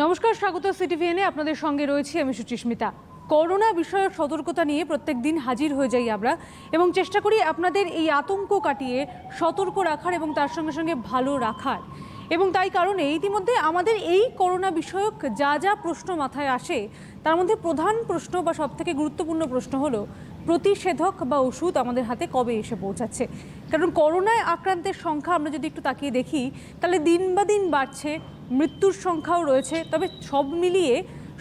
নমস্কার, স্বাগত সিটিভিএনে। আপনাদের সঙ্গে রয়েছি আমি সুচিস্মিতা। করোনা বিষয়ক সতর্কতা নিয়ে প্রত্যেক দিন হাজির হয়ে যাই আমরা এবং চেষ্টা করি আপনাদের এই আতঙ্ক কাটিয়ে সতর্ক রাখার এবং তার সঙ্গে সঙ্গে ভালো রাখার। এবং তাই কারণে ইতিমধ্যে আমাদের এই করোনা বিষয়ক যা যা প্রশ্ন মাথায় আসে তার মধ্যে প্রধান প্রশ্ন বা সবথেকে গুরুত্বপূর্ণ প্রশ্ন হলো প্রতিষেধক বা ওষুধ আমাদের হাতে কবে এসে পৌঁছাচ্ছে। কারণ করোনায় আক্রান্তের সংখ্যা আমরা যদি একটু তাকিয়ে দেখি তাহলে দিন বা দিন বাড়ছে, মৃত্যুর সংখ্যাও রয়েছে, তবে সব মিলিয়ে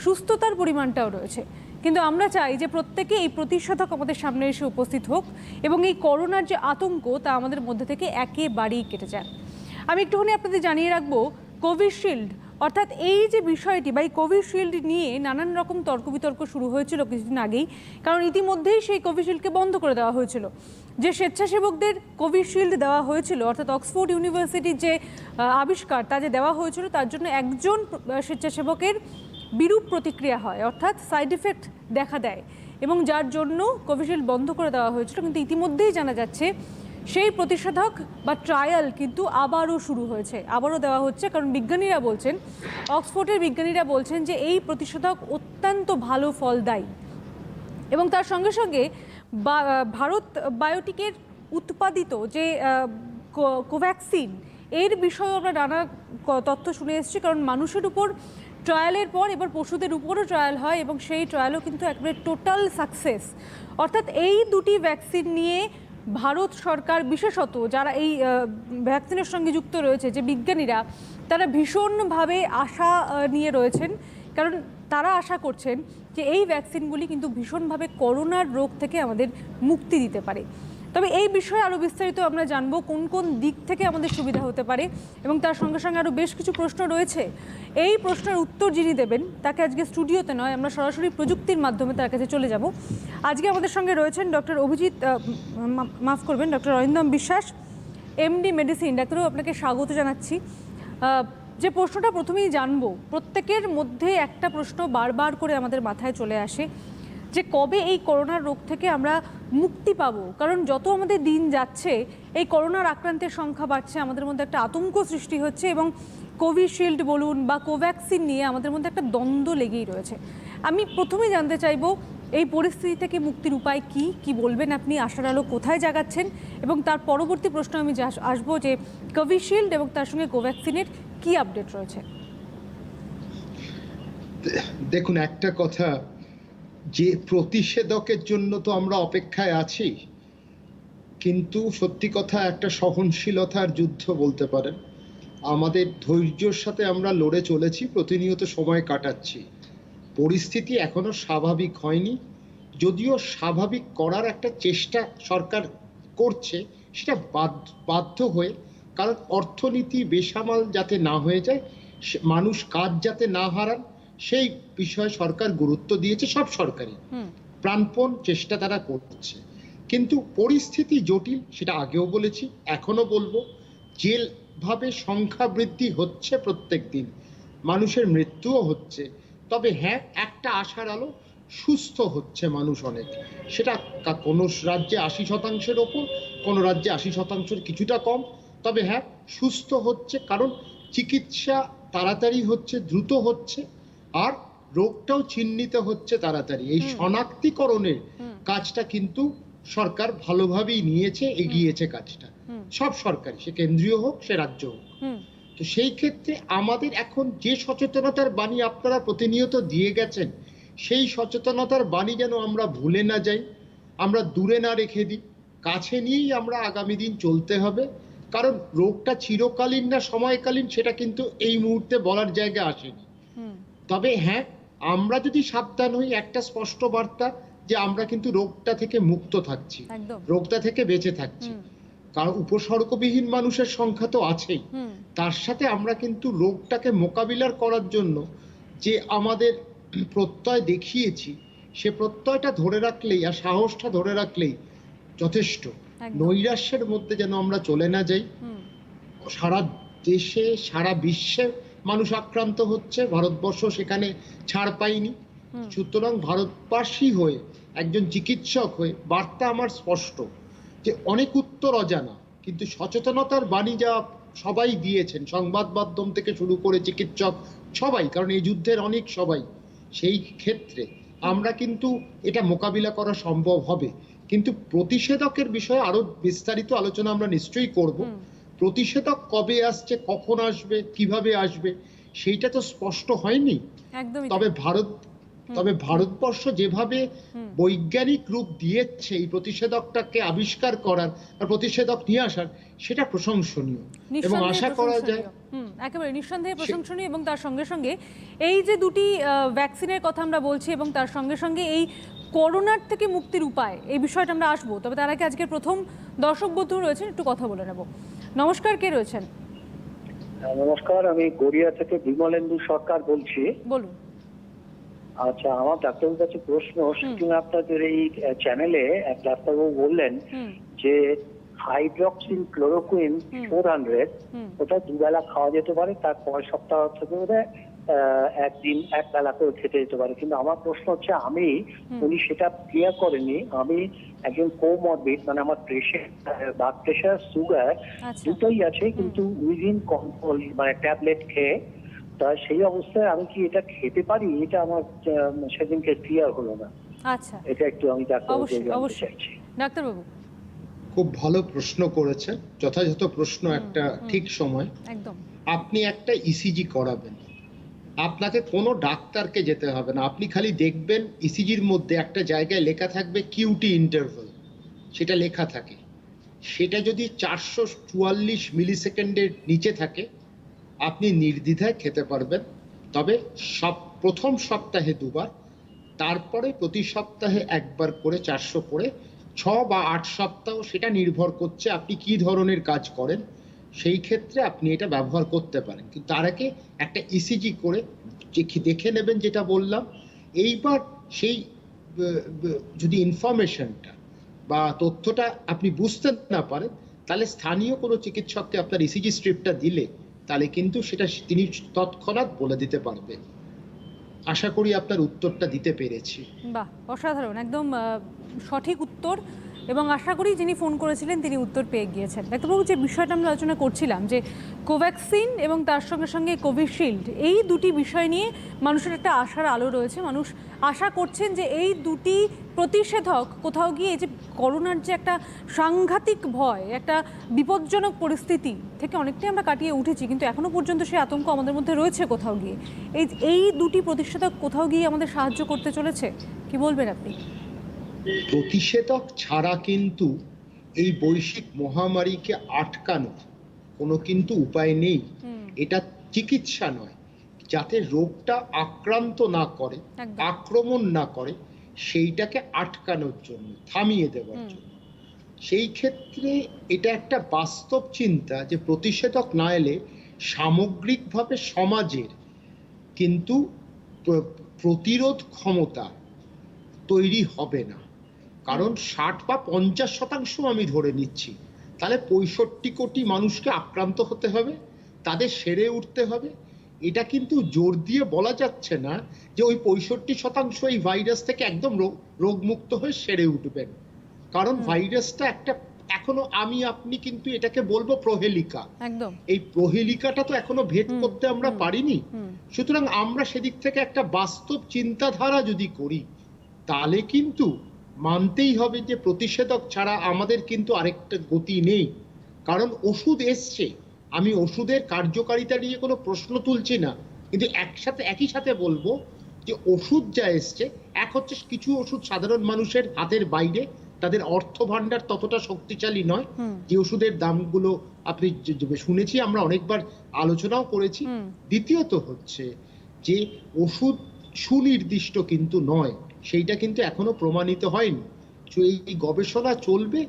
সুস্থতার পরিমাণটাও রয়েছে। কিন্তু আমরা চাই যে প্রত্যেকে এই প্রতিষেধক আমাদের সামনে এসে উপস্থিত হোক এবং এই করোনার যে আতঙ্ক তা আমাদের মধ্যে থেকে একেবারেই কেটে যায়। আমি একটুখানি আপনাদের জানিয়ে রাখবো, কোভিশিল্ড অর্থাৎ এই যে বিষয়টি বা এই কোভিশিল্ড নিয়ে নানান রকম তর্ক বিতর্ক শুরু হয়েছিল কিছুদিন আগেই, কারণ ইতিমধ্যেই সেই কোভিশিল্ডকে বন্ধ করে দেওয়া হয়েছিল। যে স্বেচ্ছাসেবকদের কোভিশিল্ড দেওয়া হয়েছিল, অর্থাৎ অক্সফোর্ড ইউনিভার্সিটির যে আবিষ্কার তা যে দেওয়া হয়েছিল, তার জন্য একজন স্বেচ্ছাসেবকের বিরূপ প্রতিক্রিয়া হয়, অর্থাৎ সাইড এফেক্ট দেখা দেয়, এবং যার জন্য কোভিশিল্ড বন্ধ করে দেওয়া হয়েছিল। কিন্তু ইতিমধ্যেই জানা যাচ্ছে সেই প্রতিষেধক বা ট্রায়াল কিন্তু আবারও শুরু হয়েছে, আবারও দেওয়া হচ্ছে। কারণ বিজ্ঞানীরা বলছেন, অক্সফোর্ডের বিজ্ঞানীরা বলছেন যে এই প্রতিষেধক অত্যন্ত ভালো ফলদায়ী। এবং তার সঙ্গে সঙ্গে ভারত বায়োটেকের উৎপাদিত যে কোভ্যাক্সিন, এর বিষয়েও আমরা নানা তথ্য শুনে এসেছি। কারণ মানুষের উপর ট্রায়ালের পর এবার পশুদের উপরও ট্রায়াল হয় এবং সেই ট্রায়ালও কিন্তু একেবারে টোটাল সাকসেস। অর্থাৎ এই দুটি ভ্যাকসিন নিয়ে ভারত সরকার, বিশেষত যারা এই ভ্যাকসিনের সঙ্গে যুক্ত রয়েছে যে বিজ্ঞানীরা, তারা ভীষণভাবে আশা নিয়ে রয়েছেন। কারণ তারা আশা করছেন যে এই ভ্যাকসিনগুলি কিন্তু ভীষণভাবে করোনার রোগ থেকে আমাদের মুক্তি দিতে পারে। তবে এই বিষয়ে আরও বিস্তারিত আমরা জানবো কোন কোন দিক থেকে আমাদের সুবিধা হতে পারে, এবং তার সঙ্গে সঙ্গে আরও বেশ কিছু প্রশ্ন রয়েছে। এই প্রশ্নের উত্তর যিনি দেবেন তাকে আজকে স্টুডিওতে নয়, আমরা সরাসরি প্রযুক্তির মাধ্যমে তার কাছে চলে যাব। আজকে আমাদের সঙ্গে রয়েছেন ডক্টর ডক্টর অরিন্দম বিশ্বাস, এমডি মেডিসিন। ডাক্তারবাবু, আপনাকে স্বাগত জানাচ্ছি। যে প্রশ্নটা প্রথমেই জানবো, প্রত্যেকের মধ্যে একটা প্রশ্ন বারবার করে আমাদের মাথায় চলে আসে যে কবে এই করোনার রোগ থেকে আমরা মুক্তি পাবো। কারণ যত আমাদের দিন যাচ্ছে এই করোনার আক্রান্তের সংখ্যা বাড়ছে, আমাদের মধ্যে একটা আতঙ্ক সৃষ্টি হচ্ছে, এবং কোভিশিল্ড বলুন বা কোভ্যাক্সিন নিয়ে আমাদের মধ্যে একটা দ্বন্দ্ব লেগেই রয়েছে। আমি প্রথমেই জানতে চাইবো, এই পরিস্থিতি থেকে মুক্তির উপায় কি কি বলবেন আপনি? আশার আলো কোথায় জাগাচ্ছেন? এবং তার পরবর্তী প্রশ্ন আমি আসবো যে কোভিশিল্ড এবং তার সঙ্গে কোভ্যাক্সিনের কি আপডেট রয়েছে। দেখুন, একটা কথা, যে প্রতিষেধকের জন্য তো আমরা অপেক্ষায় আছি, কিন্তু সত্যি কথা একটা সহনশীলতার যুদ্ধ বলতে পারেন। আমাদের ধৈর্যের সাথে আমরা লড়ে চলেছি, প্রতিনিয়ত সময় কাটাচ্ছি। পরিস্থিতি এখনো স্বাভাবিক হয়নি, যদিও স্বাভাবিক করার একটা চেষ্টা সরকার করছে, সেটা বাধ্য হয়ে। কারণ অর্থনীতি বেসামাল যাতে না হয়ে যায়, মানুষ কাজ যাতে না হারান, সেই বিষয়ে সরকার গুরুত্ব দিয়েছে। সব সরকারই প্রাণপণ চেষ্টা তারা করছে, কিন্তু পরিস্থিতি জটিল, সেটা আগেও বলেছি, এখনো বলবো। যেভাবে সংখ্যা বৃদ্ধি হচ্ছে প্রত্যেক দিন, মানুষের মৃত্যুও হচ্ছে। তবে হ্যাঁ, একটা আশার আলো, সুস্থ হচ্ছে মানুষ অনেক। সেটা কোনো রাজ্যে 80%-এর ওপর, কোনো রাজ্যে 80%-এর কিছুটা কম। তবে হ্যাঁ, সুস্থ হচ্ছে, কারণ চিকিৎসা তাড়াতাড়ি হচ্ছে, দ্রুত হচ্ছে, আর রোগটাও চিহ্নিত হচ্ছে তাড়াতাড়ি। এই শনাক্তিকরণের কাজটা কিন্তু সরকার ভালোভাবেই নিয়েছে, এগিয়েছে কাজটা। সব সরকারি, সে কেন্দ্রীয় হোক সে রাজ্য হোক। তো সেই ক্ষেত্রে আমাদের এখন যে সচেতনতার বাণী আপনারা প্রতিনিয়ত দিয়ে গেছেন, সেই সচেতনতার বাণী যেন আমরা ভুলে না যাই, আমরা দূরে না রেখে দিই, কাছে নিয়েই আমরা আগামী দিন চলতে হবে। কারণ রোগটা চিরকালীন না সময়কালীন, সেটা কিন্তু এই মুহূর্তে বলার জায়গা আসেনি। তবে হ্যাঁ, আমরা যদি সাবধান হই, একটা স্পষ্ট বার্তা যে আমরা কিন্তু রোগটা থেকে মুক্ত থাকছি, রোগটা থেকে বেঁচে থাকছি। কারণ উপসর্গবিহীন মানুষের সংখ্যা তো আছেই, তার সাথে আমরা কিন্তু রোগটাকে মোকাবিলার করার জন্য যে আমাদের প্রত্যয় দেখিয়েছি, সে প্রত্যয়টা ধরে রাখলেই আর সাহসটা ধরে রাখলেই যথেষ্ট। নৈরাশ্যের মধ্যে যেন আমরা চলে না যাই। সারা দেশে, সারা বিশ্বে মানুষ আক্রান্ত হচ্ছে, ভারতবর্ষ সেখানে ছাড় পায়নি। সুতরাং ভারতবাসী হয়ে, একজন চিকিৎসক হয়ে বার্তা আমার স্পষ্ট যে অনেক উত্তর অজানা, কিন্তু সচেতনতার বাণী যা সবাই দিয়েছেন, সংবাদ মাধ্যম থেকে শুরু করে চিকিৎসক সবাই, কারণ এই যুদ্ধের অনেক সবাই। সেই ক্ষেত্রে আমরা কিন্তু এটা মোকাবিলা করা সম্ভব হবে, কিন্তু প্রতিষেধকের বিষয়ে আরো বিস্তারিত আলোচনা আমরা নিশ্চয়ই করব। প্রতিষেধক কবে আসছে, কখন আসবে, কিভাবে আসবে সেইটা তো স্পষ্ট হয়নি। একদমই তবে ভারতবর্ষ যেভাবে বৈজ্ঞানিক রূপ দিয়েছে এই প্রতিষেধকটাকে আবিষ্কার করার আর প্রতিষেধক নিয়ে আসার, সেটা প্রশংসনীয় এবং আশা করা যায় একেবারে নিঃসন্দেহে প্রশংসনীয়। এবং তার সঙ্গে সঙ্গে এই যে দুটি ভ্যাকসিনের কথা আমরা বলছি এবং তার সঙ্গে সঙ্গে এই করোনার থেকে মুক্তির উপায়, এই বিষয়টা আমরা আসবো। তবে তার আগে আজকের প্রথম দর্শক বন্ধু রয়েছেন, একটু কথা বলে নেব। নমস্কার, কে রয়েছেন? নমস্কার, আমি গড়িয়া থেকে বিমলেন্দু সরকার বলছি। বলুন। আচ্ছা, আমার ডাক্তারের কাছে প্রশ্ন, সেদিন আপনাদের এই চ্যানেলে এক ডাক্তারবাবু বললেন যে হাইড্রক্সিল ক্লোরোকুইন 400 ওটা দুবেলা খাওয়া যেতে পারে, তার পরের সপ্তাহ থেকে বোধহয় একদিন এক বেলা করে খেতে যেতে পারে। কিন্তু আমার প্রশ্ন হচ্ছে, উনি সেটা ক্লিয়ার করেনি। আমি একজন কোমরবিড, মানে আমার প্রেশার, ব্লাড প্রেশার, সুগার দুটোই আছে, কিন্তু উইদিন কন্ট্রোল, মানে ট্যাবলেট খেয়ে। তা সেই অবস্থায় আমি কি এটা খেতে পারি? এটা আমার সেদিনকে ক্লিয়ার হলো না। আচ্ছা, এটা একটু আমি ডাক্তারবাবু জানতে চাইছি। ডাক্তারবাবু, খুব ভালো প্রশ্ন করেছেন, যথাযথ প্রশ্ন, একটা ঠিক সময়। একদম। আপনি একটা ইসিজি করাবেন, আপনাকে কোনো ডাক্তারকে যেতে হবে না। আপনি খালি দেখবেন ইসিজির মধ্যে একটা জায়গায় লেখা থাকবে কিউটি ইন্টারভাল, সেটা লেখা থাকে। সেটা যদি 444 মিলিসেকেন্ডের নিচে থাকে আপনি নির্দ্বিধায় খেতে পারবেন। তবে প্রথম সপ্তাহে 2 বার, তারপরে প্রতি সপ্তাহে 1 বার করে 400 করে 6 বা 8 সপ্তাহ, সেটা নির্ভর করছে আপনি কি ধরনের কাজ করেন, সেই ক্ষেত্রে আপনি এটা ব্যবহার করতে পারেন। কিন্তু তার আগে একটা ইসিজি করে দেখে নেবেন, যেটা বললাম। এইবার সেই যদি ইনফরমেশনটা বা তথ্যটা আপনি বুঝতে না পারেন, তাহলে স্থানীয় কোনো চিকিৎসককে আপনার ইসিজি স্ট্রিপটা দিলে তাহলে কিন্তু সেটা তিনি তৎক্ষণাৎ বলে দিতে পারবেন। আশা করি আপনার উত্তরটা দিতে পেরেছি। বাহ, অসাধারণ, একদম সঠিক উত্তর। এবং আশা করি যিনি ফোন করেছিলেন তিনি উত্তর পেয়ে গিয়েছেন। ডাক্তারবাবু, যে বিষয়টা আমরা আলোচনা করছিলাম, যে কোভ্যাক্সিন এবং তার সঙ্গে সঙ্গে কোভিশিল্ড, এই দুটি বিষয় নিয়ে মানুষের একটা আশার আলো রয়েছে। মানুষ আশা করছেন যে এই দুটি প্রতিষেধক কোথাও গিয়ে এই যে করোনার যে একটা সাংঘাতিক ভয়, একটা বিপজ্জনক পরিস্থিতি থেকে অনেকটাই আমরা কাটিয়ে উঠেছি, কিন্তু এখনো পর্যন্ত সেই আতঙ্ক আমাদের মধ্যে রয়েছে কোথাও গিয়ে। এই দুটি প্রতিষেধক কোথাও গিয়ে আমাদের সাহায্য করতে চলেছে, কি বলবেন আপনি? প্রতিষেধক ছাড়া কিন্তু এই বৈশ্বিক মহামারীকে আটকানোর কোনো কিন্তু উপায় নেই। এটা চিকিৎসা নয়, যাতে রোগটা আক্রান্ত না করে, আক্রমণ না করে, সেইটাকে আটকানোর জন্য, থামিয়ে দেওয়ার জন্য। সেই ক্ষেত্রে এটা একটা বাস্তব চিন্তা যে প্রতিষেধক না এলে সামগ্রিকভাবে সমাজের কিন্তু প্রতিরোধ ক্ষমতা তৈরি হবে না। কারণ 60 বা 50% আমি ধরে নিচ্ছি, তাহলে 65 কোটি মানুষকে আক্রান্ত হতে হবে, তাদের সেরে উঠতে হবে। এটা কিন্তু জোর দিয়ে বলা যাচ্ছে না যে ওই 65% এই ভাইরাস থেকে একদম রোগমুক্ত হয়ে সেরে উঠবেন। কারণ ভাইরাসটা একটা এখনো আপনি কিন্তু এটাকে বলবো প্রহেলিকা। একদম। এই প্রহেলিকাটা তো এখনো ভেদ করতে আমরা পারিনি। সুতরাং আমরা সেদিক থেকে একটা বাস্তব চিন্তাধারা যদি করি, তাহলে কিন্তু মানতেই হবে যে প্রতিষেধক ছাড়া আমাদের কিন্তু আরেকটা গতি নেই। কারণ ওষুধ এসছে, আমি ওষুধের কার্যকারিতা নিয়ে কোনো প্রশ্ন তুলছি না, কিন্তু একই সাথে বলবো যে ওষুধ যা এসছে, এক হচ্ছে কিছু ওষুধ সাধারণ মানুষের হাতের বাইরে, তাদের অর্থ ভান্ডার ততটা শক্তিশালী নয়, যে ওষুধের দামগুলো আপনি শুনেছি, আমরা অনেকবার আলোচনাও করেছি। দ্বিতীয়ত হচ্ছে যে ওষুধ সুনির্দিষ্ট কিন্তু নয়, সেইটা কিন্তু এখনো প্রমাণিত হয়নি। এই গবেষণা চলবে,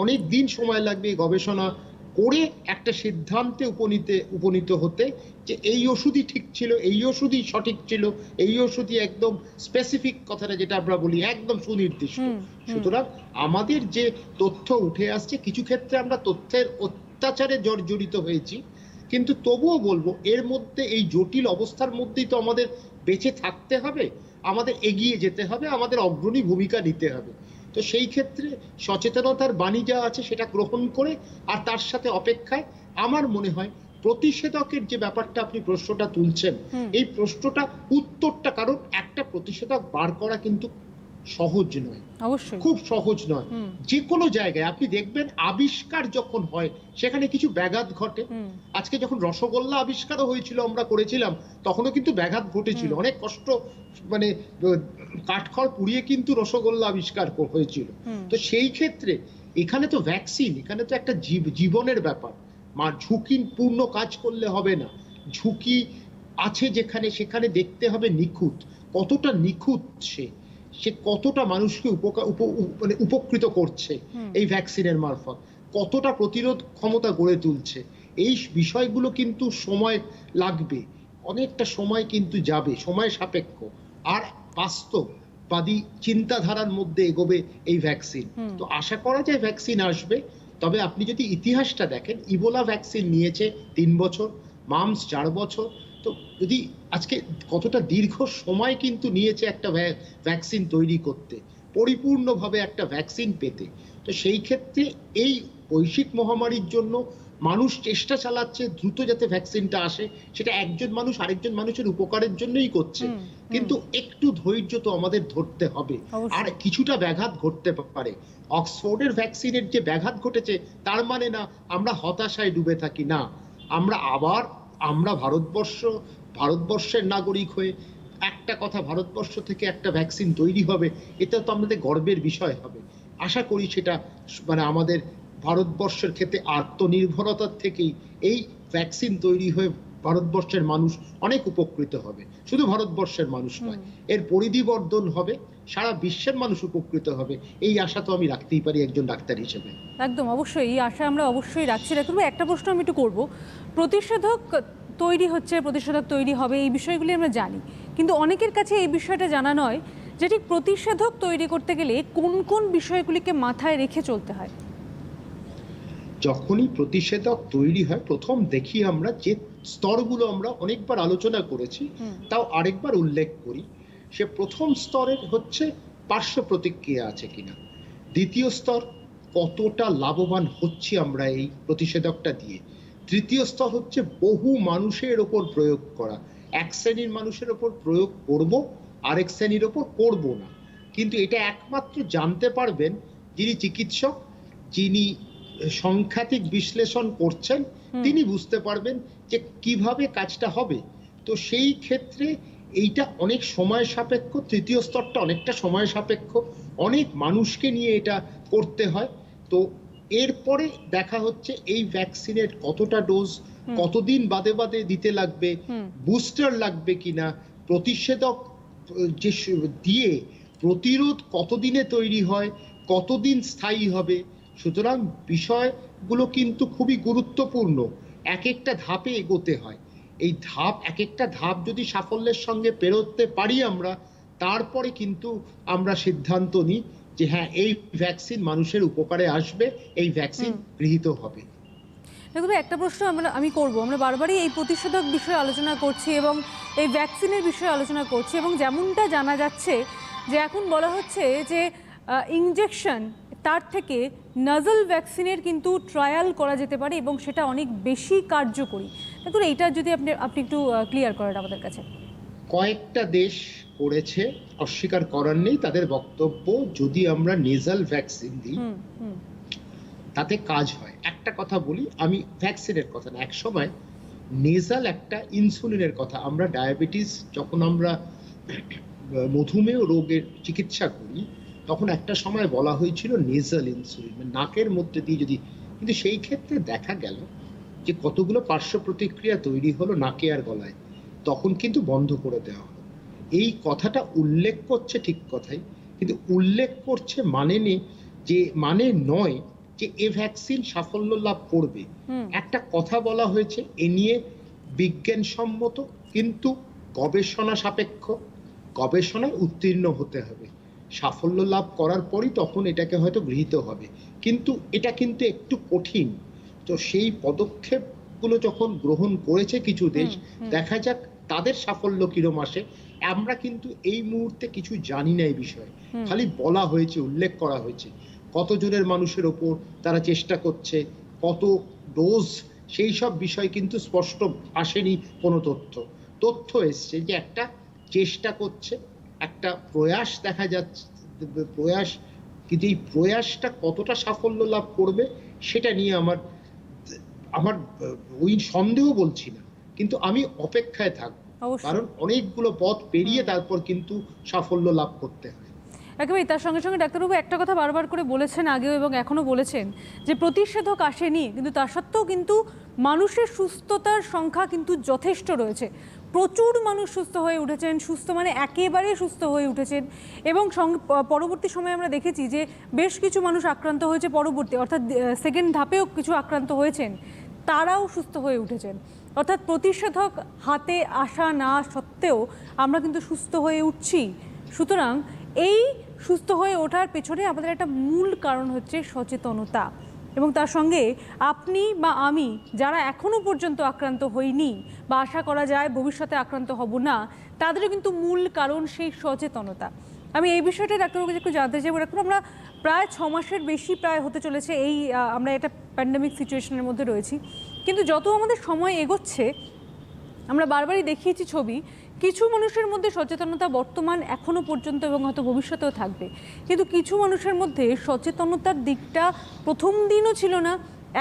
অনেক দিন সময় লাগবে এই গবেষণা করে একটা সিদ্ধান্তে উপনীত হতে যে এই ওষুধই ঠিক ছিল, এই ওষুধই সঠিক ছিল, এই ওষুধই একদম স্পেসিফিক, কথাটা যেটা আমরা বলি একদম সুনির্দিষ্ট। সুতরাং আমাদের যে তথ্য উঠে আসছে, কিছু ক্ষেত্রে আমরা তথ্যের অত্যাচারে জর্জরিত হয়েছি, কিন্তু তবুও বলবো এর মধ্যে, এই জটিল অবস্থার মধ্যেই তো আমাদের বেঁচে থাকতে হবে, আমাদের এগিয়ে যেতে হবে, আমাদের অগ্রণী ভূমিকা নিতে হবে। তো সেই ক্ষেত্রে সচেতনতার বাণী যা আছে সেটা গ্রহণ করে, আর তার সাথে অপেক্ষায় আমার মনে হয় প্রতিষেধকের যে ব্যাপারটা আপনি প্রশ্নটা তুলছেন, এই প্রশ্নটা উত্তরটা, কারণ একটা প্রতিষেধক বার করা কিন্তু সহজ নয়, অবশ্যই খুব সহজ নয়। যে কোনো জায়গায় আপনি দেখবেন আবিষ্কার যখন হয় সেখানে কিছু ব্যাঘাত ঘটে। আজকে যখন রসগোল্লা আবিষ্কারও হয়েছিল, আমরা করেছিলাম, তখনও কিন্তু ব্যাঘাত ঘটেছিল, অনেক কষ্ট, মানে কাঠখড় পুড়িয়ে কিন্তু রসগোল্লা আবিষ্কার হয়েছিল। তো সেই ক্ষেত্রে এখানে তো ভ্যাকসিন, এখানে তো একটা জীবনের ব্যাপার, ঝুঁকিপূর্ণ কাজ করলে হবে না। ঝুঁকি আছে যেখানে, সেখানে দেখতে হবে নিখুঁত, কতটা নিখুঁত সে কতটা মানুষকে মানে উপকৃত করছে এই ভ্যাকসিনের মারফত, কতটা প্রতিরোধ ক্ষমতা গড়ে তুলছে। এই বিষয়গুলো কিন্তু সময় লাগবে, অনেকটা সময় কিন্তু যাবে, সময় সাপেক্ষ আর বাস্তববাদী চিন্তাধারার মধ্যে এগোবে এই ভ্যাকসিন। তো আশা করা যায় ভ্যাকসিন আসবে। তবে আপনি যদি ইতিহাসটা দেখেন, ইবোলা ভ্যাকসিন নিয়েছে 3 বছর, মামস 4 বছর। তো যদি আজকে কতটা দীর্ঘ সময় কিন্তু নিয়েছে একটা ভ্যাকসিন তৈরি করতে, পরিপূর্ণভাবে একটা ভ্যাকসিন পেতে। তো সেই ক্ষেত্রে এই বৈশ্বিক মহামারীর জন্য মানুষ চেষ্টা চালাচ্ছে দ্রুত যাতে ভ্যাকসিনটা আসে, সেটা একজন মানুষ আরেকজন মানুষের উপকারের জন্যই করছে। কিন্তু একটু ধৈর্য তো আমাদের ধরতে হবে, আর কিছুটা ব্যাঘাত ঘটতে পারে। অক্সফোর্ডের ভ্যাকসিনের যে ব্যাঘাত ঘটেছে তার মানে না আমরা হতাশায় ডুবে থাকি, না, আমরা ভারতবর্ষের নাগরিক হয়ে একটা কথা, ভারতবর্ষ থেকে একটা ভ্যাকসিন তৈরি হবে, এটা তো আমাদের গর্বের বিষয় হবে। আশা করি সেটা মানে আমাদের ভারতবর্ষের ক্ষেত্রে আত্মনির্ভরতার থেকেই এই ভ্যাকসিন তৈরি হয়ে ভারতবর্ষের মানুষ অনেক উপকৃত হবে। শুধু ভারতবর্ষের মানুষ নয়, এর পরিধি বর্ধন হবে, সারা বিশ্বের মানুষ উপকৃত হবে। এই আশা তো আমি রাখতেই পারি একজন ডাক্তার হিসেবে। একদম, অবশ্যই এই আশা আমরা অবশ্যই রাখছি। রাখবো একটা প্রশ্ন আমি একটু করবো, প্রতিষেধক তৈরি হচ্ছে, প্রতিষেধক তৈরি হবে, এই বিষয়গুলি আমরা জানি, কিন্তু অনেকের কাছে এই বিষয়টা জানা নয় যে ঠিক প্রতিষেধক তৈরি করতে গেলে কোন কোন বিষয়গুলিকে মাথায় রেখে চলতে হয়। যখনই প্রতিষেধক তৈরি হয়, প্রথম দেখি আমরা যে স্তরগুলো আমরা অনেকবার আলোচনা করেছি, তাও আরেকবার উল্লেখ করি। সে প্রথম স্তরের হচ্ছে পার্শ্ব প্রতিক্রিয়া আছে কিনা, দ্বিতীয় স্তর কতটা লাভবান হচ্ছি আমরা এই প্রতিষেধকটা দিয়ে, তৃতীয় স্তর হচ্ছে বহু মানুষের ওপর প্রয়োগ করা, এক শ্রেণীর মানুষের ওপর প্রয়োগ করব, আরেক শ্রেণীর ওপর করব না। কিন্তু এটা একমাত্র জানতে পারবেন যিনি চিকিৎসক, যিনি সংখ্যাতিক বিশ্লেষণ করছেন, তিনি বুঝতে পারবেন যে কিভাবে কাজটা হবে। তো সেই ক্ষেত্রে এইটা অনেক সময় সাপেক্ষ, তৃতীয় স্তরটা অনেকটা সময় সাপেক্ষ, অনেক মানুষকে নিয়ে এটা করতে হয়। তো এরপরে দেখা হচ্ছে এই ভ্যাকসিনের কতটা ডোজ, কতদিন বাদে বাদে দিতে লাগবে, বুস্টার লাগবে কিনা, প্রতিষেধক যে দিয়ে প্রতিরোধ কতদিনে তৈরি হয়, কতদিন স্থায়ী হবে। সুতরাং বিষয়গুলো কিন্তু খুবই গুরুত্বপূর্ণ, এক একটা ধাপে এগোতে হয়। এই এক একটা ধাপ যদি সাফল্যের সঙ্গে পেরোতে পারি আমরা, তারপরে কিন্তু আমরা সিদ্ধান্ত নিই যে হ্যাঁ, এই ভ্যাকসিন মানুষের উপকারে আসবে, এই ভ্যাকসিন গৃহীত হবে। তবে একটা প্রশ্ন আমি করব, আমরা বারবারই এই প্রতিষেধক বিষয়ে আলোচনা করছি এবং এই ভ্যাকসিনের বিষয়ে আলোচনা করছি, এবং যেমনটা জানা যাচ্ছে যে এখন বলা হচ্ছে যে ইনজেকশন তার থেকে নাজাল ভ্যাকসিনের কিন্তু ট্রায়াল করা যেতে পারে এবং সেটা অনেক বেশি কার্যকরী। দেখুন, এইটা যদি আপনি একটু ক্লিয়ার করেন আমাদের কাছে। কয়েকটা দেশ করেছে, অস্বীকার করার নেই, তাদের বক্তব্য যদি আমরা নেজাল ভ্যাকসিন দিই তাতে কাজ হয়। একটা কথা বলি, আমি ভ্যাকসিনের কথা না, এক সময় নেজাল একটা ইনসুলিনের কথা, আমরা ডায়াবেটিস যখন আমরা মধুমেহ রোগের চিকিৎসা করি তখন একটা সময় বলা হয়েছিল নেজাল ইনসুলিন, মানে নাকের মধ্যে দিয়ে যদি, কিন্তু সেই ক্ষেত্রে দেখা গেল যে কতগুলো পার্শ্ব প্রতিক্রিয়া তৈরি হলো নাকে আর গলায়, তখন কিন্তু বন্ধ করে দেওয়া হলো। এই কথাটা উল্লেখ করছে ঠিক কথাই, কিন্তু উল্লেখ করছে মানে নয় যে এ ভ্যাকসিন সাফল্য লাভ করবে। একটা কথা বলা হয়েছে এ নিয়ে বিজ্ঞানসম্মত, কিন্তু গবেষণা সাপেক্ষ, গবেষণায় উত্তীর্ণ হতে হবে, সাফল্য লাভ করার পরই তখন এটাকে হয়তো গৃহীত হবে। কিন্তু এটা কিন্তু একটু কঠিন। তো সেই পদক্ষেপগুলো যখন গ্রহণ করেছে কিছু দেশ, দেখা যাক তাদের সাফল্য কিরম আসে। আমরা কিন্তু এই মুহূর্তে কিছু জানি না এই বিষয়ে, খালি বলা হয়েছে, উল্লেখ করা হয়েছে কত জনের মানুষের ওপর তারা চেষ্টা করছে, কত ডোজ সেই সব বিষয় কিন্তু স্পষ্ট আসেনি কোনো তথ্য এসছে যে একটা চেষ্টা করছে, একটা প্রয়াস দেখা যাচ্ছে, প্রয়াস, কিন্তু এই প্রয়াসটা কতটা সাফল্য লাভ করবে সেটা নিয়ে আমার ওই সন্দেহ বলছি না, কিন্তু আমি অপেক্ষায় থাকবো, কারণ অনেকগুলো পথ পেরিয়ে তারপর কিন্তু সাফল্য লাভ করতে হয়। একেবারেই। তার সঙ্গে সঙ্গে ডাক্তারবাবু একটা কথা বারবার করে বলেছেন আগেও এবং এখনো বলেছেন যে প্রতিষেধক আসেনি, কিন্তু তা সত্ত্বেও কিন্তু মানুষের সুস্থতার সংখ্যা কিন্তু যথেষ্ট রয়েছে। প্রচুর মানুষ সুস্থ হয়ে উঠেছেন, সুস্থ মানে একেবারে সুস্থ হয়ে উঠেছেন, এবং পরবর্তী সময়ে আমরা দেখেছি যে বেশ কিছু মানুষ আক্রান্ত হয়েছে পরবর্তী, অর্থাৎ সেকেন্ড ধাপেও কিছু আক্রান্ত হয়েছেন, তারাও সুস্থ হয়ে উঠেছেন। অর্থাৎ প্রতিষেধক হাতে আসা না সত্ত্বেও আমরা কিন্তু সুস্থ হয়ে উঠছি। সুতরাং এই সুস্থ হয়ে ওঠার পেছনে আমাদের একটা মূল কারণ হচ্ছে সচেতনতা, এবং তার সঙ্গে আপনি বা আমি যারা এখনো পর্যন্ত আক্রান্ত হইনি বা আশা করা যায় ভবিষ্যতে আক্রান্ত হব না, তাদেরও কিন্তু মূল কারণ সেই সচেতনতা। আমি এই বিষয়টা ডাক্তারবাবুকে একটু জানতে চাইব। ডাক্তার, আমরা প্রায় 6 মাসের বেশি প্রায় হতে চলেছে এই আমরা একটা প্যান্ডেমিক সিচুয়েশনের মধ্যে রয়েছি, কিন্তু যত আমাদের সময় এগোচ্ছে আমরা বারবারই দেখিয়েছি ছবি, কিছু মানুষের মধ্যে সচেতনতা বর্তমান এখনো পর্যন্ত এবং হয়তো ভবিষ্যতেও থাকবে, কিন্তু কিছু মানুষের মধ্যে সচেতনতার দিকটা প্রথম দিনও ছিল না,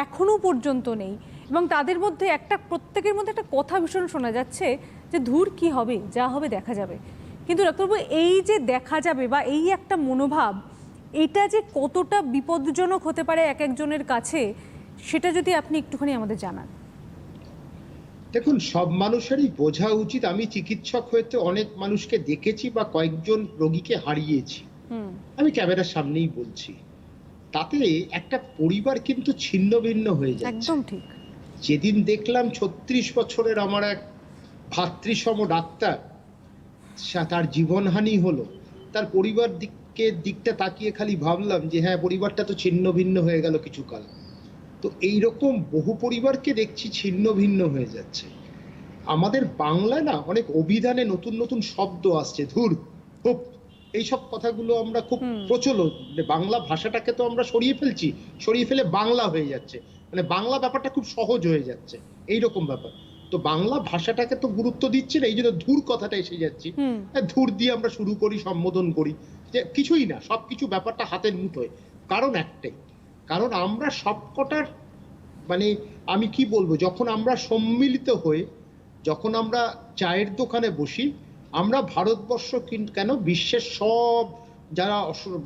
এখনো পর্যন্ত নেই। এবং তাদের মধ্যে প্রত্যেকের মধ্যে একটা কথা ভীষণ শোনা যাচ্ছে যে ধুর কি হবে, যা হবে দেখা যাবে। কিন্তু ডাক্তারবাবু, এই যে দেখা যাবে বা এই একটা মনোভাব, এটা যে কতটা বিপজ্জনক হতে পারে এক একজনের কাছে, সেটা যদি আপনি একটুখানি আমাদের জানান। দেখুন, সব মানুষেরই বোঝা উচিত, আমি চিকিৎসক হইতে অনেক মানুষকে দেখেছি বা কয়েকজন রোগীকে হারিয়েছি, আমি ক্যামেরার সামনেই বলছি, তাতে একটা পরিবার কিন্তু ছিন্ন ভিন্ন হয়ে যাচ্ছে। একদম ঠিক। যেদিন দেখলাম 36 বছরের আমার এক ভাতৃসম ডাক্তার, তার জীবনহানি হলো, তার পরিবার দিকটা তাকিয়ে খালি ভাবলাম যে হ্যাঁ, পরিবারটা তো ছিন্ন ভিন্ন হয়ে গেল কিছুকাল। তো এইরকম বহু পরিবারকে দেখছি ছিন্ন ভিন্ন হয়ে যাচ্ছে। আমাদের বাংলায় না অনেক অভিধানে নতুন নতুন শব্দ আসছে, ধুর, হুপ, এইসব কথাগুলো আমরা খুব প্রচলন, বাংলা ভাষাটাকে তো আমরা সরিয়ে ফেলে বাংলা হয়ে যাচ্ছে, মানে বাংলা ব্যাপারটা খুব সহজ হয়ে যাচ্ছে, এইরকম ব্যাপার। তো বাংলা ভাষাটাকে তো গুরুত্ব দিচ্ছে না, এই জন্য ধুর কথাটা এসে যাচ্ছি, ধুর দিয়ে আমরা শুরু করি, সম্বোধন করি, যে কিছুই না, সবকিছু ব্যাপারটা হাতের মুঠোয়। কারণ একটাই, কারণ আমরা সবকটার মানে আমি কি বলবো, যখন আমরা সম্মিলিত হয়ে, যখন আমরা চায়ের দোকানে বসি, আমরা ভারতবর্ষ কেন বিশ্বের সব যারা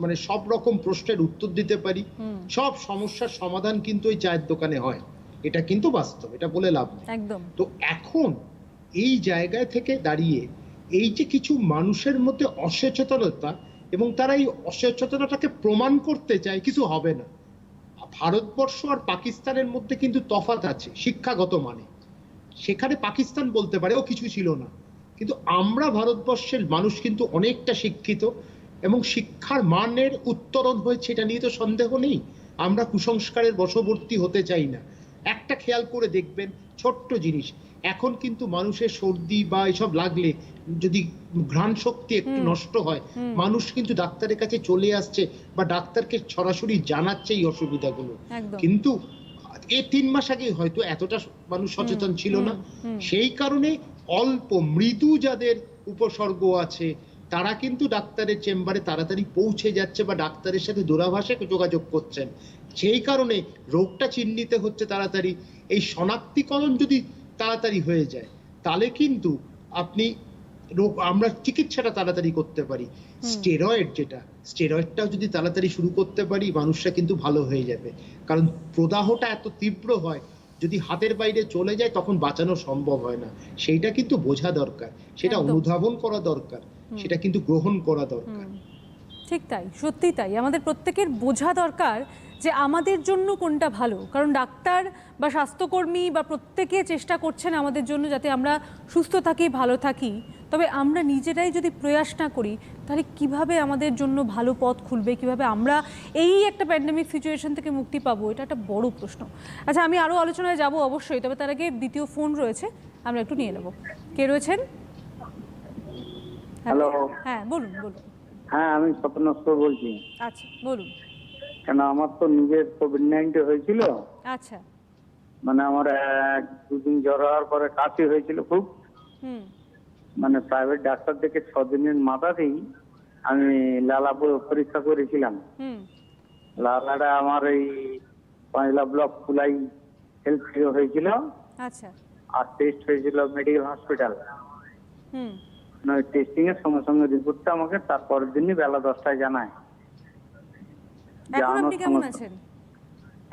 মানে সব রকম প্রশ্নের উত্তর দিতে পারি, সব সমস্যার সমাধান কিন্তু ওই চায়ের দোকানে হয়, এটা কিন্তু বাস্তব, এটা বলে লাভ নেই। একদম। তো এখন এই জায়গায় থেকে দাঁড়িয়ে এই যে কিছু মানুষের মধ্যে অসচেতনতা, এবং তারা এই অসচেতনতাকে প্রমাণ করতে চায় কিছু হবে না। ভারতবর্ষ আর পাকিস্তানের মধ্যে কিন্তু তফাৎ আছে শিক্ষাগত মানে, সেখানে পাকিস্তান বলতে পারে ও কিছু ছিল না, কিন্তু আমরা ভারতবর্ষের মানুষ কিন্তু অনেকটা শিক্ষিত, এবং শিক্ষার মানের উত্তরণ হয়েছে, এটা নিয়ে তো সন্দেহ নেই। আমরা কুসংস্কারের বশবর্তী হতে চাই না। একটা খেয়াল করে দেখবেন, ছোট্ট জিনিস, এখন কিন্তু মানুষের সর্দি বা এসব লাগলে যদি ঘ্রাণ শক্তি একটু নষ্ট হয়, মানুষ কিন্তু ডাক্তারের কাছে চলে আসছে বা ডাক্তারকে সরাসরি জানাচ্ছে এই অসুবিধাগুলো। কিন্তু এই 3 মাস আগে হয়তো এতটা মানুষ সচেতন ছিল না, সেই কারণে অল্প মৃদু যাদের উপসর্গ আছে তারা কিন্তু ডাক্তারের চেম্বারে তাড়াতাড়ি পৌঁছে যাচ্ছে বা ডাক্তারের সাথে দূরাভাষে যোগাযোগ করছেন, সেই কারণে রোগটা চিহ্নিত হচ্ছে তাড়াতাড়ি। এই শনাক্তিকরণ যদি তাড়াতাড়ি হয়ে যায়, তাহলে কিন্তু আমরা চিকিৎসাটা তাড়াতাড়ি করতে পারি। স্টেরয়েডটাও যদি তাড়াতাড়ি শুরু করতে পারি, মানুষরা কিন্তু ভালো হয়ে যাবে, কারণ প্রদাহটা এত তীব্র হয়, যদি হাতের বাইরে চলে যায় তখন বাঁচানো সম্ভব হয় না। সেইটা কিন্তু বোঝা দরকার, সেটা অনুধাবন করা দরকার, সেটা কিন্তু গ্রহণ করা দরকার। ঠিক তাই, সত্যি তাই, আমাদের প্রত্যেকের বোঝা দরকার যে আমাদের জন্য কোনটা ভালো, কারণ ডাক্তার বা স্বাস্থ্যকর্মী বা প্রত্যেকে চেষ্টা করছেন আমাদের জন্য যাতে আমরা সুস্থ থাকি, ভালো থাকি, তবে আমরা নিজেরাই যদি প্রয়াস না করি তাহলে কিভাবে আমাদের জন্য ভালো পথ খুলবে, কিভাবে আমরা এই একটা প্যান্ডেমিক সিচুয়েশন থেকে মুক্তি পাবো, এটা একটা বড় প্রশ্ন। আচ্ছা, আমি আরও আলোচনায় যাব অবশ্যই, তবে তার আগে দ্বিতীয় ফোন রয়েছে, আমরা একটু নিয়ে নেব। কে রয়েছেন? হ্যালো। হ্যাঁ, বলুন বলুন। হ্যাঁ, আমি স্বপ্নস্বর বলছি। আচ্ছা, বলুন। কেন, আমার তো নিজের কোভিড-19 হয়েছিল। আচ্ছা। মানে আমার দুদিন জ্বর হওয়ার পরে কাশি হয়েছিল খুব। হুম মানে প্রাইভেট ডাক্তার থেকে 6 দিনের মাথাতেই আমি লালা পরীক্ষা করেছিলাম। হুম লালাটা আমার এই পাঁচলা ব্লক ফুলাই হেলথ থেকে হয়েছিল, আচ্ছা আর টেস্ট হয়েছিল মেডিকেল হসপিটাল। হুম ওই টেস্টিং এর সঙ্গে সঙ্গে রিপোর্টটা আমাকে তারপরের দিনই বেলা 10টায় জানায়। এখন জানানোর আপনি কেমন সঙ্গে- আছেন?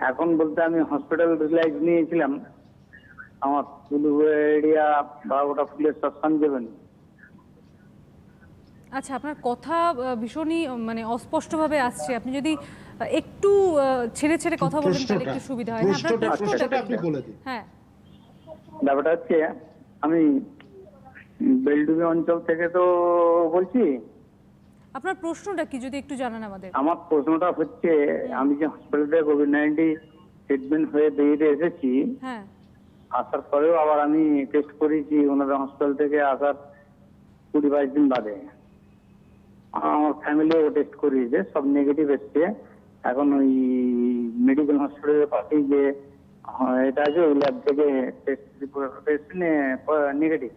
এখন বলতে আমি হসপিটাল রিলাইজ নিয়েছিলাম, আমার এরিয়া বা ওটা ফুলেশ্বর সঞ্জীবনী। আচ্ছা, আপনার কথা ভীষণই মানে অস্পষ্টভাবে আসছে। আপনি যদি একটু ছেড়ে ছেড়ে কথা বলেন তাহলে একটু সুবিধা হয়। হ্যাঁ, আপনার প্রশ্নটা আপনি কি? বলে দিন। হ্যাঁ, ব্যাপারটা হচ্ছে আমি বেলডুবি অঞ্চল থেকে তো বলছি। আপনার প্রশ্নটা কি যদি একটু জানান আমাদের। আমার প্রশ্নটা হচ্ছে, আমি যে হসপিটালে কোভিড-19 ট্রিটমেন্ট হয়ে বেরিয়ে এসেছি, হ্যাঁ, আসার পরেও আবার আমি টেস্ট করেছি ওনাদের হসপিটাল থেকে আসার 20-22 দিন বাদে। আমার ফ্যামিলিও টেস্ট করিয়েছে, সব নেগেটিভ এসছে। এখন ওই মেডিকেল হসপিটালের পাশেই যে এটা আছে ওই ল্যাব থেকে টেস্ট রিপোর্ট এসছে নেগেটিভ।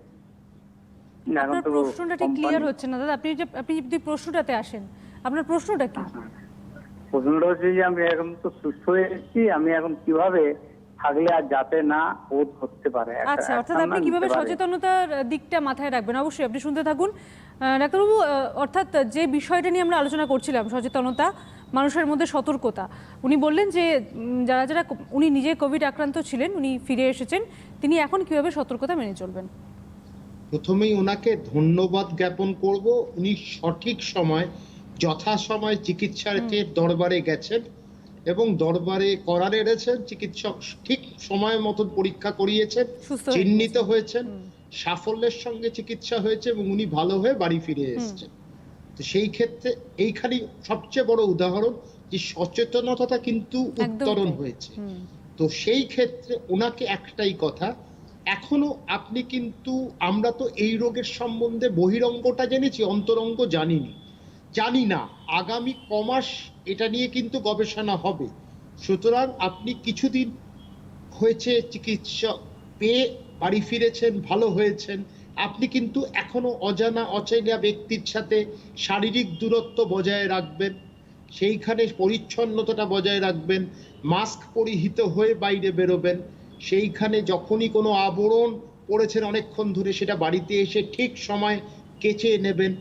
আপনার প্রশ্নটা ঠিক ক্লিয়ার হচ্ছে না দাদা। আপনি যদি প্রশ্নটাতে আসেন, আপনার প্রশ্নটা কি? প্রশ্নটা হচ্ছে যে আমি এখন তো সুস্থ হয়ে এসেছি, আমি এখন কিভাবে থাকলে আর যাতে না বোধ করতে পারে। আচ্ছা, অর্থাৎ আপনি কিভাবে সচেতনতার দিকটা মাথায় রাখবেন? অবশ্যই আপনি শুনতে থাকুন ডাক্তারবাবু। অর্থাৎ যে বিষয়টা নিয়ে আমরা আলোচনা করছিলাম, সচেতনতা, মানুষের মধ্যে সতর্কতা, উনি বললেন যে যারা যারা উনি নিজে কোভিড আক্রান্ত ছিলেন, উনি ফিরে এসেছেন, তিনি এখন কিভাবে সতর্কতা মেনে চলবেন? প্রথমেই ওনাকে ধন্যবাদ জ্ঞাপন করব, উনি সঠিক সময় যথাসময় চিকিৎসকের দরবারে গেছেন এবং দরবারে করার এনেছেন, চিকিৎসক ঠিক সময় মতো পরীক্ষা করিয়েছেন, সুস্থ হয়ে চিহ্নিত হয়েছেন, সাফল্যের সঙ্গে চিকিৎসা হয়েছে এবং উনি ভালো হয়ে বাড়ি ফিরে এসেছেন। তো সেই ক্ষেত্রে এইখানে সবচেয়ে বড় উদাহরণ যে সচেতনতাটা কিন্তু উত্তরণ হয়েছে। তো সেই ক্ষেত্রে ওনাকে একটাই কথা, এখনো আপনি কিন্তু, আমরা তো এই রোগের সম্বন্ধে বহিরঙ্গটা জেনেছি, অন্তরঙ্গ জানি না। আগামী কমাস এটা নিয়ে কিন্তু গবেষণা হবে। সুতরাং আপনি কিছুদিন হয়েছে চিকিৎসা পেয়ে বাড়ি ফিরেছেন, ভালো হয়েছেন, আপনি কিন্তু এখনো অচেনা ব্যক্তির সাথে শারীরিক দূরত্ব বজায় রাখবেন, সেইখানে পরিচ্ছন্নতাটা বজায় রাখবেন, মাস্ক পরিহিত হয়ে বাইরে বেরোবেন, সেইখানে যখনই কোনো আবরণ পড়েছেন অনেকক্ষণ ধরে সেটা বাড়িতে এসে ঠিক সময় কেচে নেবেন,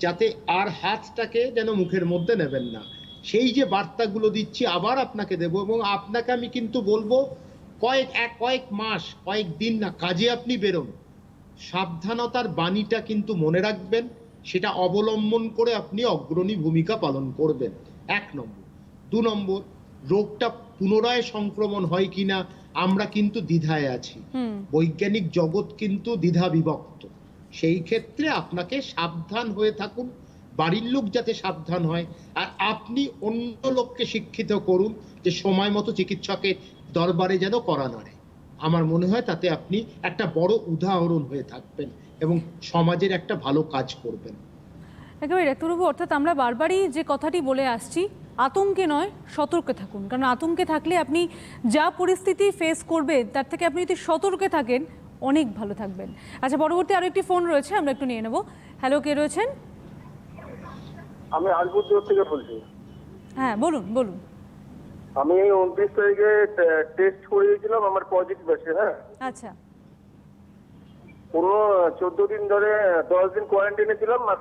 যাতে আর হাতটাকে যেন মুখের মধ্যে নেবেন না। সেই যে বার্তাগুলো দিচ্ছি আবার আপনাকে দেব, এবং আপনাকে আমি কিন্তু বলবো কয়েক মাস, কয়েক দিন না, কাজে আপনি বেরোন, সাবধানতার বাণীটা কিন্তু মনে রাখবেন, সেটা অবলম্বন করে আপনি অগ্রণী ভূমিকা পালন করবেন। 1 নম্বর। 2 নম্বর, রোগটা পুনরায় সংক্রমণ হয় কিনা আমরা কিন্তু দ্বিধায় আছি, বৈজ্ঞানিক জগৎ কিন্তু দ্বিধা বিভক্ত। সেই ক্ষেত্রে আপনাকে সাবধান হয়ে থাকুন, বাড়ির লোক যাতে সাবধান হয়, আর আপনি অন্য লোককে শিক্ষিত করুন যে সময় মতো চিকিৎসকের দরবারে যেন করা নাড়ে। আমার মনে হয় তাতে আপনি একটা বড় উদাহরণ হয়ে থাকবেন এবং সমাজের একটা ভালো কাজ করবেন। একেবারে ডাক্তারবাবু, অর্থাৎ আমরা বারবারই যে কথাটি বলে আসছি, আতঙ্কে নয়, সতর্কে থাকুন। কারণ আতঙ্কে থাকলে আপনি যা পরিস্থিতি ফেস করবেন তার থেকে আপনি যদি সতর্কে থাকেন অনেক ভালো থাকবেন। আচ্ছা, পরবর্তী আরো একটি ফোন রয়েছে, আমরা একটু নিয়ে নেব। হ্যালো, কে রয়েছেন? আমি আলিপুরদুয়ার থেকে বলছি। হ্যাঁ, বলুন বলুন। আমি 29 তারিখে টেস্ট করিয়েছিলাম, আমার পজিটিভ আছে। হ্যাঁ, আচ্ছা, পুরো 14 দিন ধরে 10 দিন কোয়ারেন্টাইনে ছিলাম আর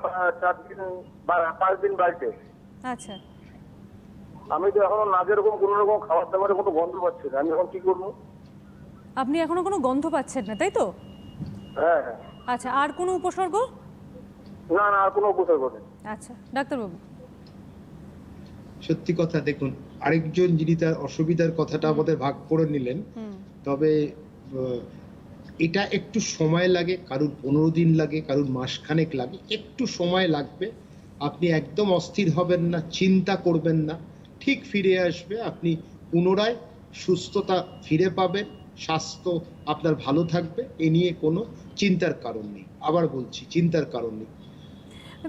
5 দিন বাড়িতে। আচ্ছা। আমি তো এখনো না যেরকম কোনো রকম খাবার দাবারের কোনো গন্ধ পাচ্ছি না, আমি এখন কি করবো? আপনি এখনো কোনো গন্ধ পাচ্ছেন না, তাই তো? হ্যাঁ হ্যাঁ। আচ্ছা, আর কোনো উপসর্গ? না না, আর কোনো উপসর্গ নেই। আচ্ছা ডাক্তারবাবু। সত্যি কথা, দেখুন, আরেকজন যিনি তার অসুবিধার কথাটা আমাদের ভাগ করে নিলেন, তবে এটা একটু সময় লাগে, কারুর 15 দিন লাগে, কারুর মাসখানেক লাগে, একটু সময় লাগবে। আপনি একদম অস্থির হবেন না, চিন্তা করবেন না, ঠিক ফিরে আসবে, আপনি পুনরায় সুস্থতা ফিরে পাবেন, স্বাস্থ্য আপনার ভালো থাকবে, এ নিয়ে কোনো চিন্তার কারণ নেই। আবার বলছি, চিন্তার কারণ নেই।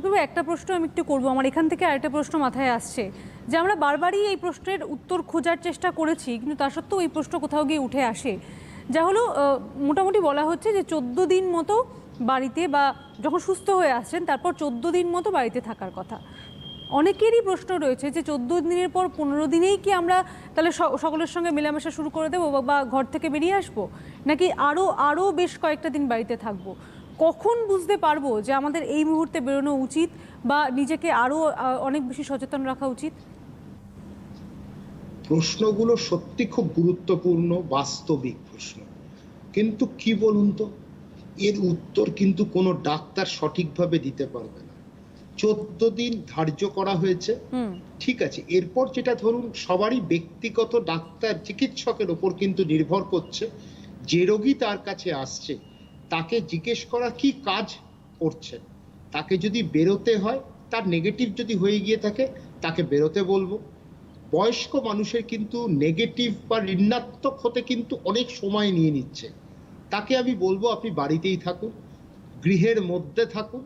তবে একটা প্রশ্ন আমি একটু করবো, আমার এখান থেকে আরেকটা প্রশ্ন মাথায় আসছে যে আমরা বারবারই এই প্রশ্নের উত্তর খোঁজার চেষ্টা করেছি, কিন্তু তা সত্ত্বেও এই প্রশ্ন কোথাও গিয়ে উঠে আসে, যা হলো মোটামুটি বলা হচ্ছে যে 14 দিন মতো বাড়িতে, বা যখন সুস্থ হয়ে আসছেন তারপর 14 দিন মতো বাড়িতে থাকার কথা। অনেকেরই প্রশ্ন রয়েছে যে 14 দিনের পর 15 দিনেই কি আমরা তাহলে সকলের সঙ্গে মেলামেশা শুরু করে দেবো বা ঘর থেকে বেরিয়ে আসবো, নাকি আরও বেশ কয়েকটা দিন বাড়িতে থাকবো? কখন বুঝতে পারবো যে আমাদের এই মুহূর্তে বেরোনো উচিত বা নিজেকে আরও অনেক বেশি সচেতন রাখা উচিত? প্রশ্নগুলো সত্যি খুব গুরুত্বপূর্ণ, বাস্তবিক প্রশ্ন, কিন্তু কি বলুন তো, এর উত্তর কিন্তু কোনো ডাক্তার সঠিকভাবে দিতে পারবে না। 14 দিন ধার্য করা হয়েছে, ঠিক আছে, এরপর যেটা ধরুন সবারই ব্যক্তিগত ডাক্তার চিকিৎসকের ওপর কিন্তু নির্ভর করছে। যে রোগী তার কাছে আসছে তাকে জিজ্ঞেস করা কি কাজ করছেন, তাকে যদি বেরোতে হয়, তার নেগেটিভ যদি হয়ে গিয়ে থাকে তাকে বেরোতে বলবো। বয়স্ক মানুষের কিন্তু নেগেটিভ বা ঋণাত্মক হতে কিন্তু অনেক সময় নিয়ে নিচ্ছে, তাকে আমি বলবো আপনি বাড়িতেই থাকুন, গৃহের মধ্যে থাকুন,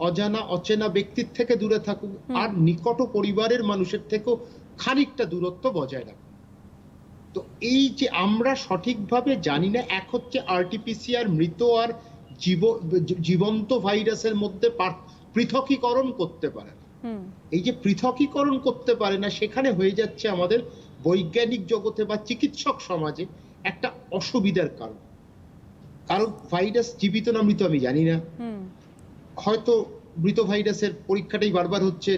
অজানা অচেনা ব্যক্তির থেকে দূরে থাকুন, আর নিকট পরিবারের মানুষের থেকেও খানিকটা দূরত্ব বজায় রাখুন। তো এই যে আমরা সঠিকভাবে জানি না, এক হচ্ছে আরটিপিসিআর মৃত আর জীবন্ত ভাইরাসের মধ্যে পৃথকীকরণ করতে পারে না। এই যে পৃথকীকরণ করতে পারে না, সেখানে হয়ে যাচ্ছে আমাদের বৈজ্ঞানিক জগতে বা চিকিৎসক সমাজে একটা অসুবিধার কারণ। কারণ ভাইরাস জীবিত না মৃত আমি জানি না, হয়তো মৃত ভাইরাসের পরীক্ষাটাই বারবার হচ্ছে,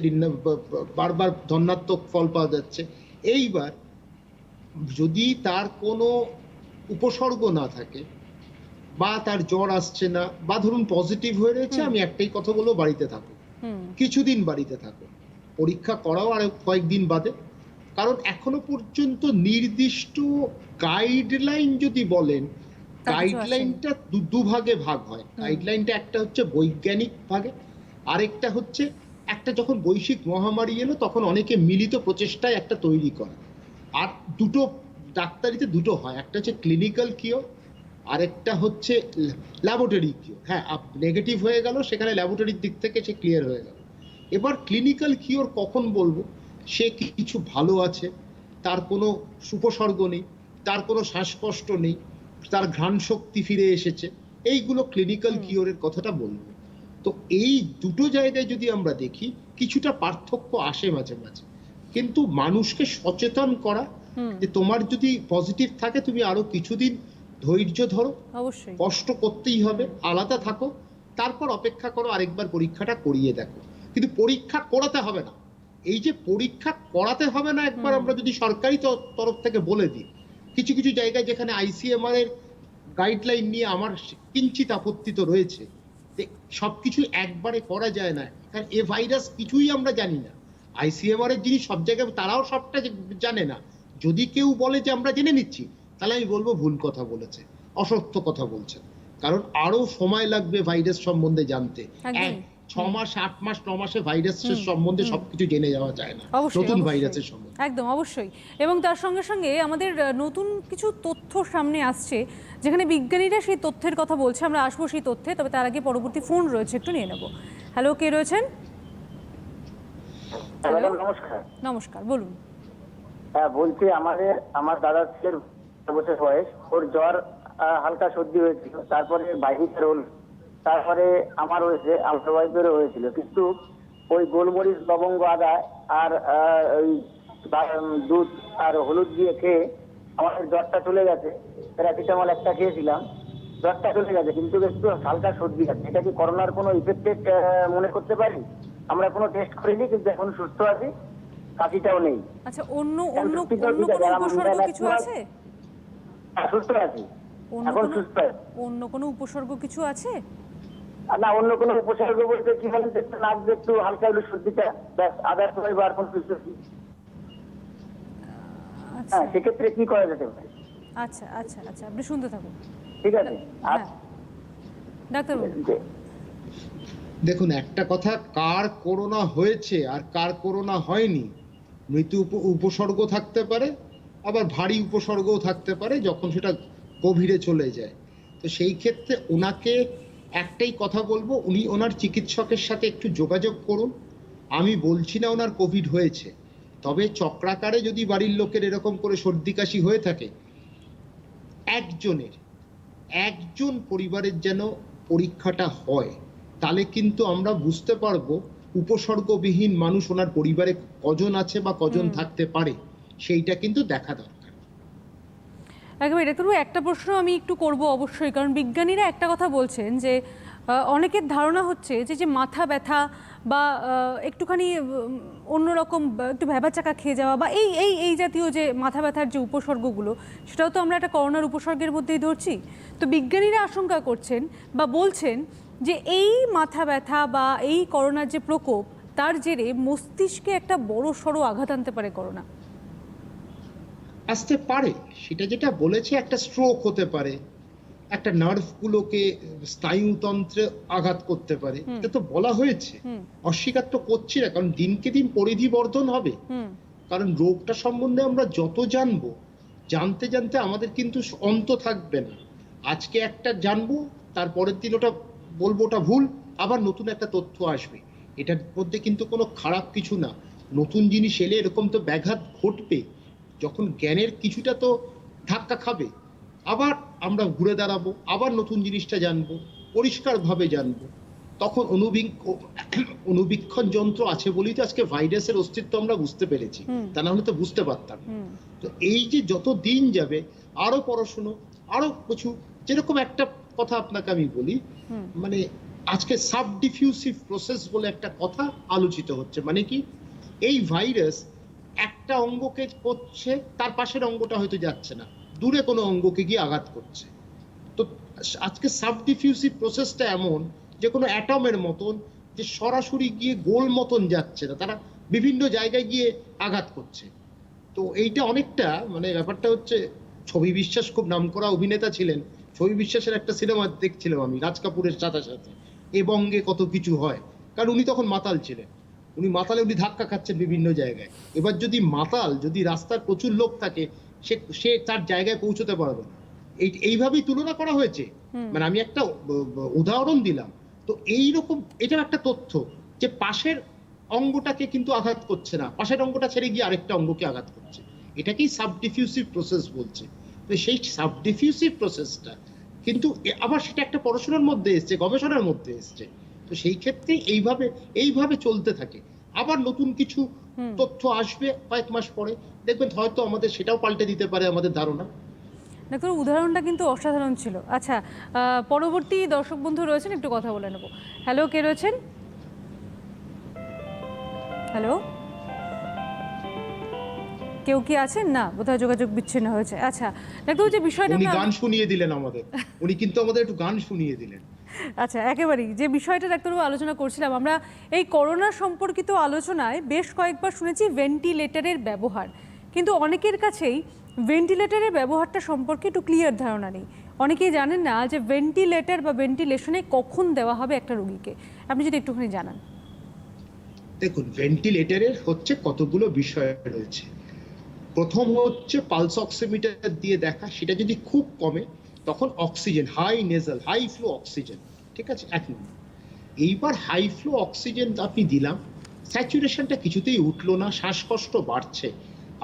বারবার ধনাত্মক ফল পাওয়া যাচ্ছে। এইবার যদি তার কোনো উপসর্গ না থাকে বা তার জ্বর আসছে না, বা ধরুন পজিটিভ হয়ে রয়েছে, আমি একটাই কথা বলবো, বাড়িতে থাকো, কিছুদিন বাড়িতে থাকো, পরীক্ষা করাও আর কয়েকদিন বাদে। কারণ এখনো পর্যন্ত নির্দিষ্ট গাইডলাইন যদি বলেন, গাইডলাইনটা দুভাগে ভাগ হয়। গাইডলাইনটা একটা হচ্ছে বৈজ্ঞানিক ভাগে, আরেকটা হচ্ছে একটা যখন বৈশ্বিক মহামারী এলো তখন অনেকে মিলিত প্রচেষ্টায় একটা তৈরি করা। আর দুটো ডাক্তারিতে দুটো হয়, একটা হচ্ছে ক্লিনিক্যাল কিওর, আরেকটা হচ্ছে ল্যাবরেটরি কিওর। হ্যাঁ, নেগেটিভ হয়ে গেল, সেখানে ল্যাবরেটরির দিক থেকে সে ক্লিয়ার হয়ে গেল। এবার ক্লিনিক্যাল কিওর কখন বলবো? সে কিছু ভালো আছে, তার কোনো উপসর্গ নেই, তার কোনো শ্বাসকষ্ট নেই, তার ঘ্রাণ শক্তি ফিরে এসেছে, এইগুলো ক্লিনিক্যাল কিওরের কথাটা বলবো। তো এই দুটো জায়গায় যদি আমরা দেখি, কিছুটা পার্থক্য আসে মাঝে মাঝে, কিন্তু মানুষকে সচেতন করা যে তোমার যদি পজিটিভ থাকে তুমি আরো কিছুদিন ধৈর্য ধরো, অবশ্যই কষ্ট করতেই হবে, আলাদা থাকো, তারপর অপেক্ষা করো, আরেকবার পরীক্ষাটা করিয়ে দেখো। কিন্তু পরীক্ষা করাতে হবে না, এই যে পরীক্ষা করাতে হবে না একবার আমরা যদি সরকারি তরফ থেকে বলে দিই, কিছু কিছু জায়গায় যেখানে আইসিএমআর এর গাইডলাইন নিয়ে আমার কিঞ্চিত আপত্তি তো রয়েছে, সবকিছু একবারে করা যায় না, কারণ এ ভাইরাস কিছুই আমরা জানি না। আইসিএমআর এর যিনি সব জায়গায়, তারাও সবটা জানে না। যদি কেউ বলে যে আমরা জেনে নিচ্ছি, তাহলে আমি বলবো ভুল কথা বলেছে, অসত্য কথা বলছে। কারণ আরো সময় লাগবে ভাইরাস সম্বন্ধে জানতে। 6 মাস 8 মাস 9 মাসে ভাইরাসের সম্বন্ধে সবকিছু জেনে যাওয়া যায় না, নতুন ভাইরাসের সম্বন্ধে। একদম অবশ্যই। এবং তার সঙ্গে সঙ্গে আমাদের নতুন কিছু তথ্য সামনে আসছে, যেখানে বিজ্ঞানীরা সেই তথ্যের কথা বলছে। আমরা আসবো সেই তথ্যে, তবে তার আগে পরবর্তী ফোন রয়েছে, একটু নিয়ে নেব। হ্যালো, কে রয়েছেন? নমস্কার। নমস্কার, বলুন। হ্যাঁ, বলছি আমার দাদার ছেলের 4 বছর বয়স, ওর জ্বর, হালকা সর্দি হয়েছিল, তারপরে বাইরে রোল, তারপরে আমার হয়েছে, আমার ওয়াইফেরও হয়েছিল। কিন্তু ওই গোলমরিচ, লবঙ্গ, আদা আর ওই দুধ আর হলুদ দিয়ে খেয়ে আমাদের জ্বরটা চলে গেছে। প্যারাসিটামল একটা খেয়েছিলাম, জ্বরটা চলে গেছে, কিন্তু একটু হালকা সর্দি আছে। এটা কি করোনার কোনো ইফেক্টেড মনে করতে পারি? আমরা কোনো টেস্ট করিনি, কিন্তু এখন সুস্থ আছি, কাশিটাও নেই। আচ্ছা, অন্য উপসর্গ কিছু আছে? সুস্থ আছি, এখন সুস্থ আছি। অন্য কোনো উপসর্গ কিছু আছে? না, অন্য কোনো উপসর্গ বলতে কি বলেন, নাক একটু হালকা একটু সর্দিটা, ব্যাস, আদার সময় বার কোন সুস্থ আছি। হ্যাঁ, সেক্ষেত্রে কি করা যেতে পারে? আচ্ছা আচ্ছা আচ্ছা, আপনি শুনতে থাকুন, ঠিক আছে। আর ডাক্তার দেখুন, একটা কথা, কার করোনা হয়েছে আর কার করোনা হয়নি, মৃত্যু উপসর্গ থাকতে পারে, আবার ভারী উপসর্গও থাকতে পারে যখন সেটা গভীরে চলে যায়। তো সেই ক্ষেত্রে ওনাকে একটাই কথা বলবো, উনি ওনার চিকিৎসকের সাথে একটু যোগাযোগ করুন। আমি বলছি না ওনার কোভিড হয়েছে, তবে চক্রাকারে যদি বাড়ির লোকের এরকম করে সর্দি কাশি হয়ে থাকে, একজন পরিবারের যেন পরীক্ষাটা হয়, তাহলে কিন্তু আমরা বুঝতে পারবো উপসর্গবিহীন মানুষ ওনার পরিবারে কজন আছে বা কজন থাকতে পারে, সেইটা কিন্তু দেখা দরকার। একেবারে ডাক্তারবাবু, একটা প্রশ্ন আমি একটু করব অবশ্যই, কারণ বিজ্ঞানীরা একটা কথা বলছেন যে অনেকের ধারণা হচ্ছে যে মাথা ব্যথা বা একটুখানি অন্যরকম একটু ভ্যাবাচাকা খেয়ে যাওয়া বা এই এই এই জাতীয় যে মাথা ব্যথার যে উপসর্গগুলো, সেটাও তো আমরা একটা করোনার উপসর্গের মধ্যেই ধরছি। তো বিজ্ঞানীরা আশঙ্কা করছেন বা বলছেন যে এই মাথা ব্যথা বা এই করোনার যে প্রকোপ, তার জেরে মস্তিষ্কে একটা বড় সড়ো আঘাত আনতে পারে করোনা। আসতে পারে, সেটা যেটা বলেছে, একটা স্ট্রোক হতে পারে, একটা নার্ভগুলোকে স্নায়ুতন্ত্রে আঘাত করতে পারে, এটা তো বলা হয়েছে, অস্বীকার তো করছি না, কারণ দিনকে দিন পরিধি বর্ধন হবে। কারণ রোগটা সম্বন্ধে আমরা যত জানবো, জানতে জানতে আমাদের কিন্তু অন্ত থাকবে না। আজকে একটা জানবো, তারপরের দিন ওটা বলবো ওটা ভুল, আবার নতুন একটা তথ্য আসবে। এটার মধ্যে কিন্তু কোনো খারাপ কিছু না। নতুন জিনিস এলে এরকম তো ব্যাঘাত ঘটবে, যখন জ্ঞানের কিছুটা তো ধাক্কা খাবে, আবার আমরা ঘুরে দাঁড়াবো, আবার নতুন জিনিসটা জানবো, পরিষ্কারভাবে জানবো। তখন অনুবীক্ষণ যন্ত্র আছে বলেই তো আজকে ভাইরাসের অস্তিত্ব আমরা বুঝতে পেরেছি, তা না হলে তো বুঝতে পারতাম না। তো এই যে যত দিন যাবে, আরো পড়াশুনো, আরো কিছু, যেরকম একটা কথা আপনাকে আমি বলি, মানে আজকে সাবডিফিউসিভ প্রসেস বলে একটা কথা আলোচিত হচ্ছে। মানে কি, এই ভাইরাস একটা অঙ্গকে করছে, তার পাশের অঙ্গটা হয়তো যাচ্ছে না, দূরে কোনো অঙ্গকে গিয়ে আঘাত করছে। তো আজকে সাবডিফিউসিভ প্রসেসটা এমন যে কোনো অ্যাটমের মতন, যে সরাসরি গিয়ে গোল মতন যাচ্ছে না, তারা বিভিন্ন জায়গায় গিয়ে আঘাত করছে। তো এইটা অনেকটা, মানে ব্যাপারটা হচ্ছে, ছবি বিশ্বাস খুব নামকরা অভিনেতা ছিলেন, ছবি বিশ্বাসের একটা সিনেমা দেখছিলাম আমি রাজ কাপুরের সাথে সাথে, এ বঙ্গে কত কিছু হয়, কারণ উনি তখন মাতাল ছিলেন, উনি ধাক্কা খাচ্ছেন বিভিন্ন জায়গায়। এবার যদি মাতাল, যদি রাস্তার প্রচুর লোক থাকে, সে তার জায়গায় পৌঁছতে পারবে না। এইভাবেই তুলনা করা হয়েছে, মানে আমি একটা উদাহরণ দিলাম। তো এইরকম এটাও একটা তথ্য যে পাশের অঙ্গটাকে কিন্তু আঘাত করছে না, পাশের অঙ্গটা ছেড়ে গিয়ে আরেকটা অঙ্গকে আঘাত করছে, এটাকেই সাবডিফিউসিভ প্রসেস বলছে। তো সেই সাবডিফিউসিভ প্রসেসটা কিন্তু আবার সেটা একটা পড়াশোনার মধ্যে এসছে, গবেষণার মধ্যে এসছে। তো সেই ক্ষেত্রে এইভাবে চলতে থাকে, আবার নতুন কিছু তথ্য আসবে কয়েক মাস পরে, দেখবেন হয়তো আমাদের সেটাও পাল্টে দিতে পারে আমাদের ধারণা। ডাক্তার, উদাহরণটা কিন্তু অসাধারণ ছিল। আচ্ছা, পরবর্তী দর্শক বন্ধু রয়েছেন, একটু কথা বলে নেব। হ্যালো, কে রয়েছেন? হ্যালো, কেউ কি আছেন? না, বোধহয় যোগাযোগ বিচ্ছিন্ন হয়েছে। আচ্ছা ডাক্তার, যে বিষয়টা উনি গান শুনিয়ে দিলেন আমাদের, উনি কিন্তু আমাদের একটু গান শুনিয়ে দিলেন। আচ্ছা, একেবারেই যে বিষয়টা ডাক্তারবাবু আলোচনা করছিলাম, আমরা এই করোনা সম্পর্কিত আলোচনায় বেশ কয়েকবার শুনেছি ভেন্টিলেটরের ব্যবহার, কিন্তু অনেকের কাছেই ভেন্টিলেটরের ব্যবহারটা সম্পর্কে একটু ক্লিয়ার ধারণা নেই। অনেকেই জানেন না যে ভেন্টিলেটর বা ভেন্টিলেশনে কখন দেওয়া হবে একটা রোগীকে। আপনি যদি একটুখানি জানান। দেখুন, ভেন্টিলেটরের হচ্ছে কতগুলো বিষয় রয়েছে। প্রথম হচ্ছে পালস অক্সিমিটার দিয়ে দেখা, সেটা যদি খুব কমে তখন অক্সিজেন, হাই ফ্লো অক্সিজেন, ঠিক আছে, এক নম্বর। এইবার হাই ফ্লো অক্সিজেন আপনি দিলাম, স্যাচুরেশনটা কিছুতেই উঠলো না, শ্বাসকষ্ট বাড়ছে,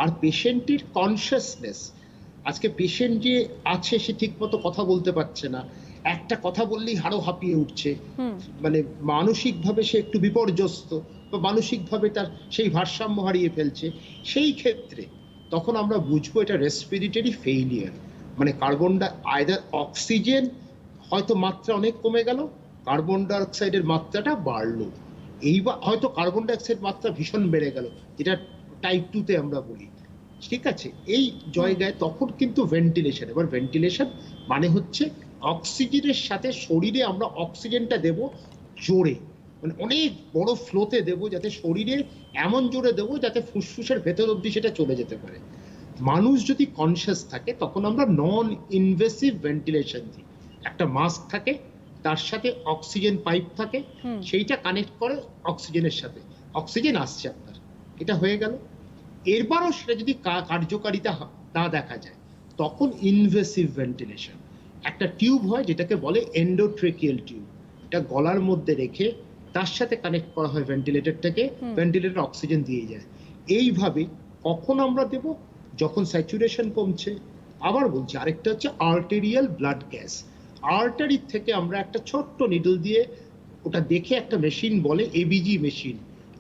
আর পেশেন্টের কনসিয়াসনেস, আজকে পেশেন্ট যে আছে সে ঠিক মতো কথা বলতে পারছে না, একটা কথা বললেই হাড়ও হাঁপিয়ে উঠছে, মানে মানসিকভাবে সে একটু বিপর্যস্ত, বা মানসিকভাবে তার সেই ভারসাম্য হারিয়ে ফেলছে। সেই ক্ষেত্রে তখন আমরা বুঝবো এটা রেসপিরেটরি ফেইলিয়ার, মানে আইদার অক্সিজেন হয়তো মাত্রা অনেক কমে গেল, কার্বন ডাইঅক্সাইডের মাত্রাটা বাড়লো, এইবার হয়তো কার্বন ডাইঅক্সাইড মাত্রা ভীষণ বেড়ে গেল, যেটা টাইপ 2-তে আমরা বলি, ঠিক আছে। এই জায়গায় তখন কিন্তু ভেন্টিলেশন, এবার ভেন্টিলেশন মানে হচ্ছে অক্সিজেনের সাথে শরীরে আমরা অক্সিজেনটা দেব জোরে, মানে অনেক বড় ফ্লোতে দেব, যাতে শরীরে এমন জোরে দেব যাতে ফুসফুসের ভেতর অব্দি সেটা চলে যেতে পারে। মানুষ যদি কনসিয়াস থাকে তখন আমরা নন ইনভেসিভ ভেন্টিলেশন দিই, একটা মাস্ক থাকে, তার সাথে অক্সিজেন পাইপ থাকে, সেইটা কানেক্ট করে অক্সিজেনের সাথে, অক্সিজেন আসছে আপনার, এটা হয়ে গেল। এরপরও সেটা যদি কার্যকারিতা না দেখা যায়, তখন ইনভেসিভ ভেন্টিলেশন, একটা টিউব হয় যেটাকে বলে এন্ডোট্রেকিয়াল টিউব, এটা গলার মধ্যে রেখে তার সাথে কানেক্ট করা হয় ভেন্টিলেটরটাকে, ভেন্টিলেটর অক্সিজেন দিয়ে যায়। এইভাবে কখন আমরা দেব? যখন স্যাচুরেশন কমছে। আবার বলছি, আরেকটা হচ্ছে আর্টেরিয়াল ব্লাড গ্যাস। আর্টারি থেকে আমরা একটা ছোট্ট নিডল দিয়ে, ওটা দেখে একটা মেশিন বলে এবিজি মেশিন,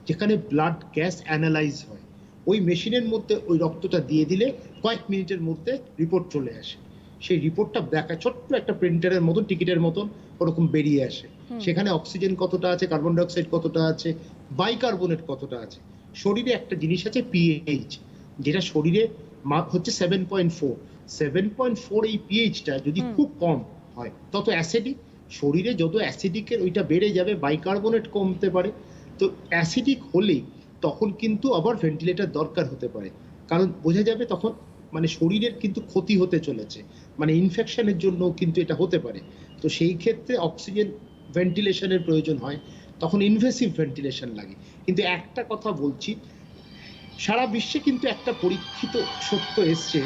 যেখানে ব্লাড গ্যাস অ্যানালাইজ হয়, ওই মেশিনের মধ্যে ওই রক্তটা দিয়ে দিলে কয়েক মিনিটের মধ্যে রিপোর্ট চলে আসে। সেই রিপোর্টটা দেখা ছোট্ট একটা প্রিন্টারের মতন, টিকিটের মতন ওরকম বেরিয়ে আসে। সেখানে অক্সিজেন কতটা আছে, কার্বন ডাইঅক্সাইড কতটা আছে, বাইকার্বনেট কতটা আছে। শরীরে একটা জিনিস আছে পিএইচ, যেটা শরীরে হচ্ছে 7.4। 7.4 এই পিএইচটা যদি খুব কম হয় তত অ্যাসিডিক, শরীরে যত অ্যাসিডিকের ওইটা বেড়ে যাবে, বাইকার্বনেট কমতে পারে। তো অ্যাসিডিক হলেই তখন কিন্তু আবার ভেন্টিলেটর দরকার হতে পারে, কারণ বোঝা যাবে তখন মানে শরীরের কিন্তু ক্ষতি হতে চলেছে, মানে ইনফেকশনের জন্য কিন্তু এটা হতে পারে। তো সেই ক্ষেত্রে অক্সিজেন ভেন্টিলেশনের প্রয়োজন হয়, তখন ইনভেসিভ ভেন্টিলেশন লাগে। কিন্তু একটা কথা বলছি, সারা বিশ্বে কিন্তু একটা পরীক্ষিত সত্য এসছে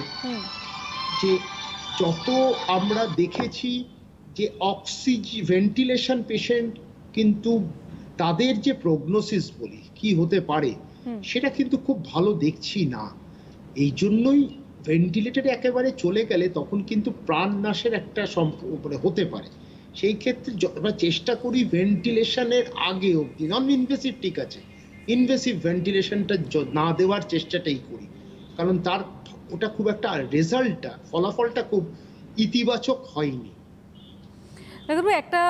যে যত আমরা দেখেছি যে অক্সিজেন ভেন্টিলেশন পেশেন্ট কিন্তু তাদের যে প্রগনোসিস বলি কি হতে পারে, সেটা কিন্তু খুব ভালো দেখছি না। এই জন্যই ভেন্টিলেটরে একেবারে চলে গেলে তখন কিন্তু প্রাণনাশের একটা মানে হতে পারে। সেই ক্ষেত্রে আমরা চেষ্টা করি ভেন্টিলেশনের আগে অবধি, নন ইনভেসিভ ঠিক আছে, ইনভেসিভ ভেন্টিলেশনটা না দেওয়ার চেষ্টাটাই করি, কারণ তার ওটা খুব একটা রেজাল্টটা, ফলাফলটা খুব ইতিবাচক হয়নি। ডাক্তারবাবু, একটা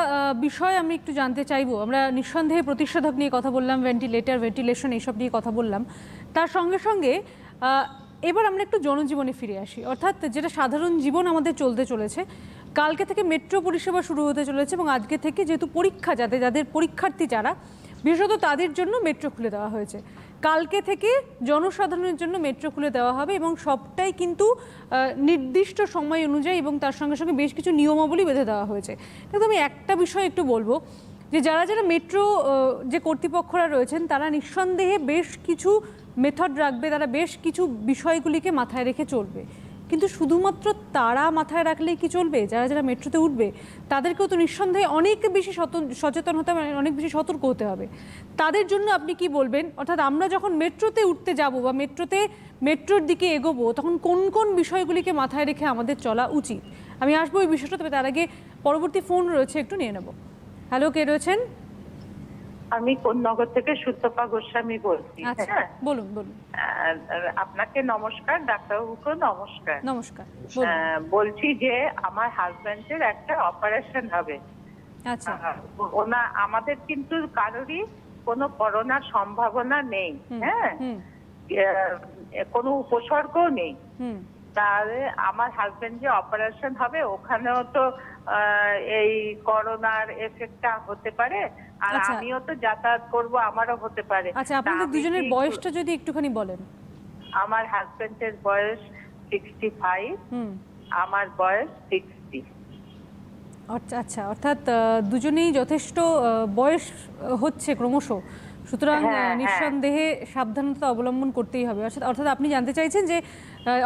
বিষয় আমি একটু জানতে চাইবো। আমরা নিঃসন্দেহে প্রতিষেধক নিয়ে কথা বললাম, ভেন্টিলেটর, ভেন্টিলেশন এইসব নিয়ে কথা বললাম। তার সঙ্গে সঙ্গে এবার আমরা একটু জনজীবনে ফিরে আসি, অর্থাৎ যেটা সাধারণ জীবন আমাদের চলতে চলেছে। কালকে থেকে মেট্রো পরিষেবা শুরু হতে চলেছে এবং আজকে থেকে যেহেতু পরীক্ষা, যাদের পরীক্ষার্থী যারা, বিশেষত তাদের জন্য মেট্রো খুলে দেওয়া হয়েছে। কালকে থেকে জনসাধারণের জন্য মেট্রো খুলে দেওয়া হবে এবং সবটাই কিন্তু নির্দিষ্ট সময় অনুযায়ী এবং তার সঙ্গে সঙ্গে বেশ কিছু নিয়মাবলী বেঁধে দেওয়া হয়েছে। কিন্তু আমি একটা বিষয় একটু বলবো, যে যারা মেট্রো যে কর্তৃপক্ষরা রয়েছেন তারা নিঃসন্দেহে বেশ কিছু মেথড রাখবে, তারা বেশ কিছু বিষয়গুলিকে মাথায় রেখে চলবে। কিন্তু শুধুমাত্র তারা মাথায় রাখলেই কি চলবে? যারা মেট্রোতে উঠবে তাদেরকেও তো নিঃসন্দেহে অনেক বেশি সচেতন হতে হবে, অনেক বেশি সতর্ক হতে হবে। তাদের জন্য আপনি কি বলবেন? অর্থাৎ আমরা যখন মেট্রোতে উঠতে যাব বা মেট্রোর দিকে এগোবো, তখন কোন কোন বিষয়গুলিকে মাথায় রেখে আমাদের চলা উচিত? আমি আসবো ওই বিষয়টা, তবে তার আগে পরবর্তী ফোন রয়েছে, একটু নিয়ে নেব। হ্যালো, কে রয়েছেন? আমি কোন্নগর থেকে সুতপা গোস্বামী বলছি। আচ্ছা, বলুন। আপনাকে নমস্কার, ডাক্তারবাবুকে নমস্কার। নমস্কার। বলছি যে আমার হাজবেন্ডের একটা অপারেশন হবে। আচ্ছা। আমাদের কিন্তু কারোরই কোনো করোনার সম্ভাবনা নেই, হ্যাঁ, কোনো উপসর্গও নেই। তাহলে আমার হাজবেন্ড যে অপারেশন হবে ওখানেও তো এই করোনার এফেক্টটা হতে পারে, আর আমিও তো যাতায়াত করব, আমারও হতে পারে। আচ্ছা, আপনাদের দুজনের বয়সটা যদি একটুখানি বলেন। আমার হাজবেন্ডের বয়স 65, আমার বয়স 60। আচ্ছা, অর্থাৎ দুজনেই যথেষ্ট বয়স হচ্ছে ক্রমশ, সুতরাং নিঃসন্দেহে সাবধানতা অবলম্বন করতেই হবে। অর্থাৎ আপনি জানতে চাইছেন যে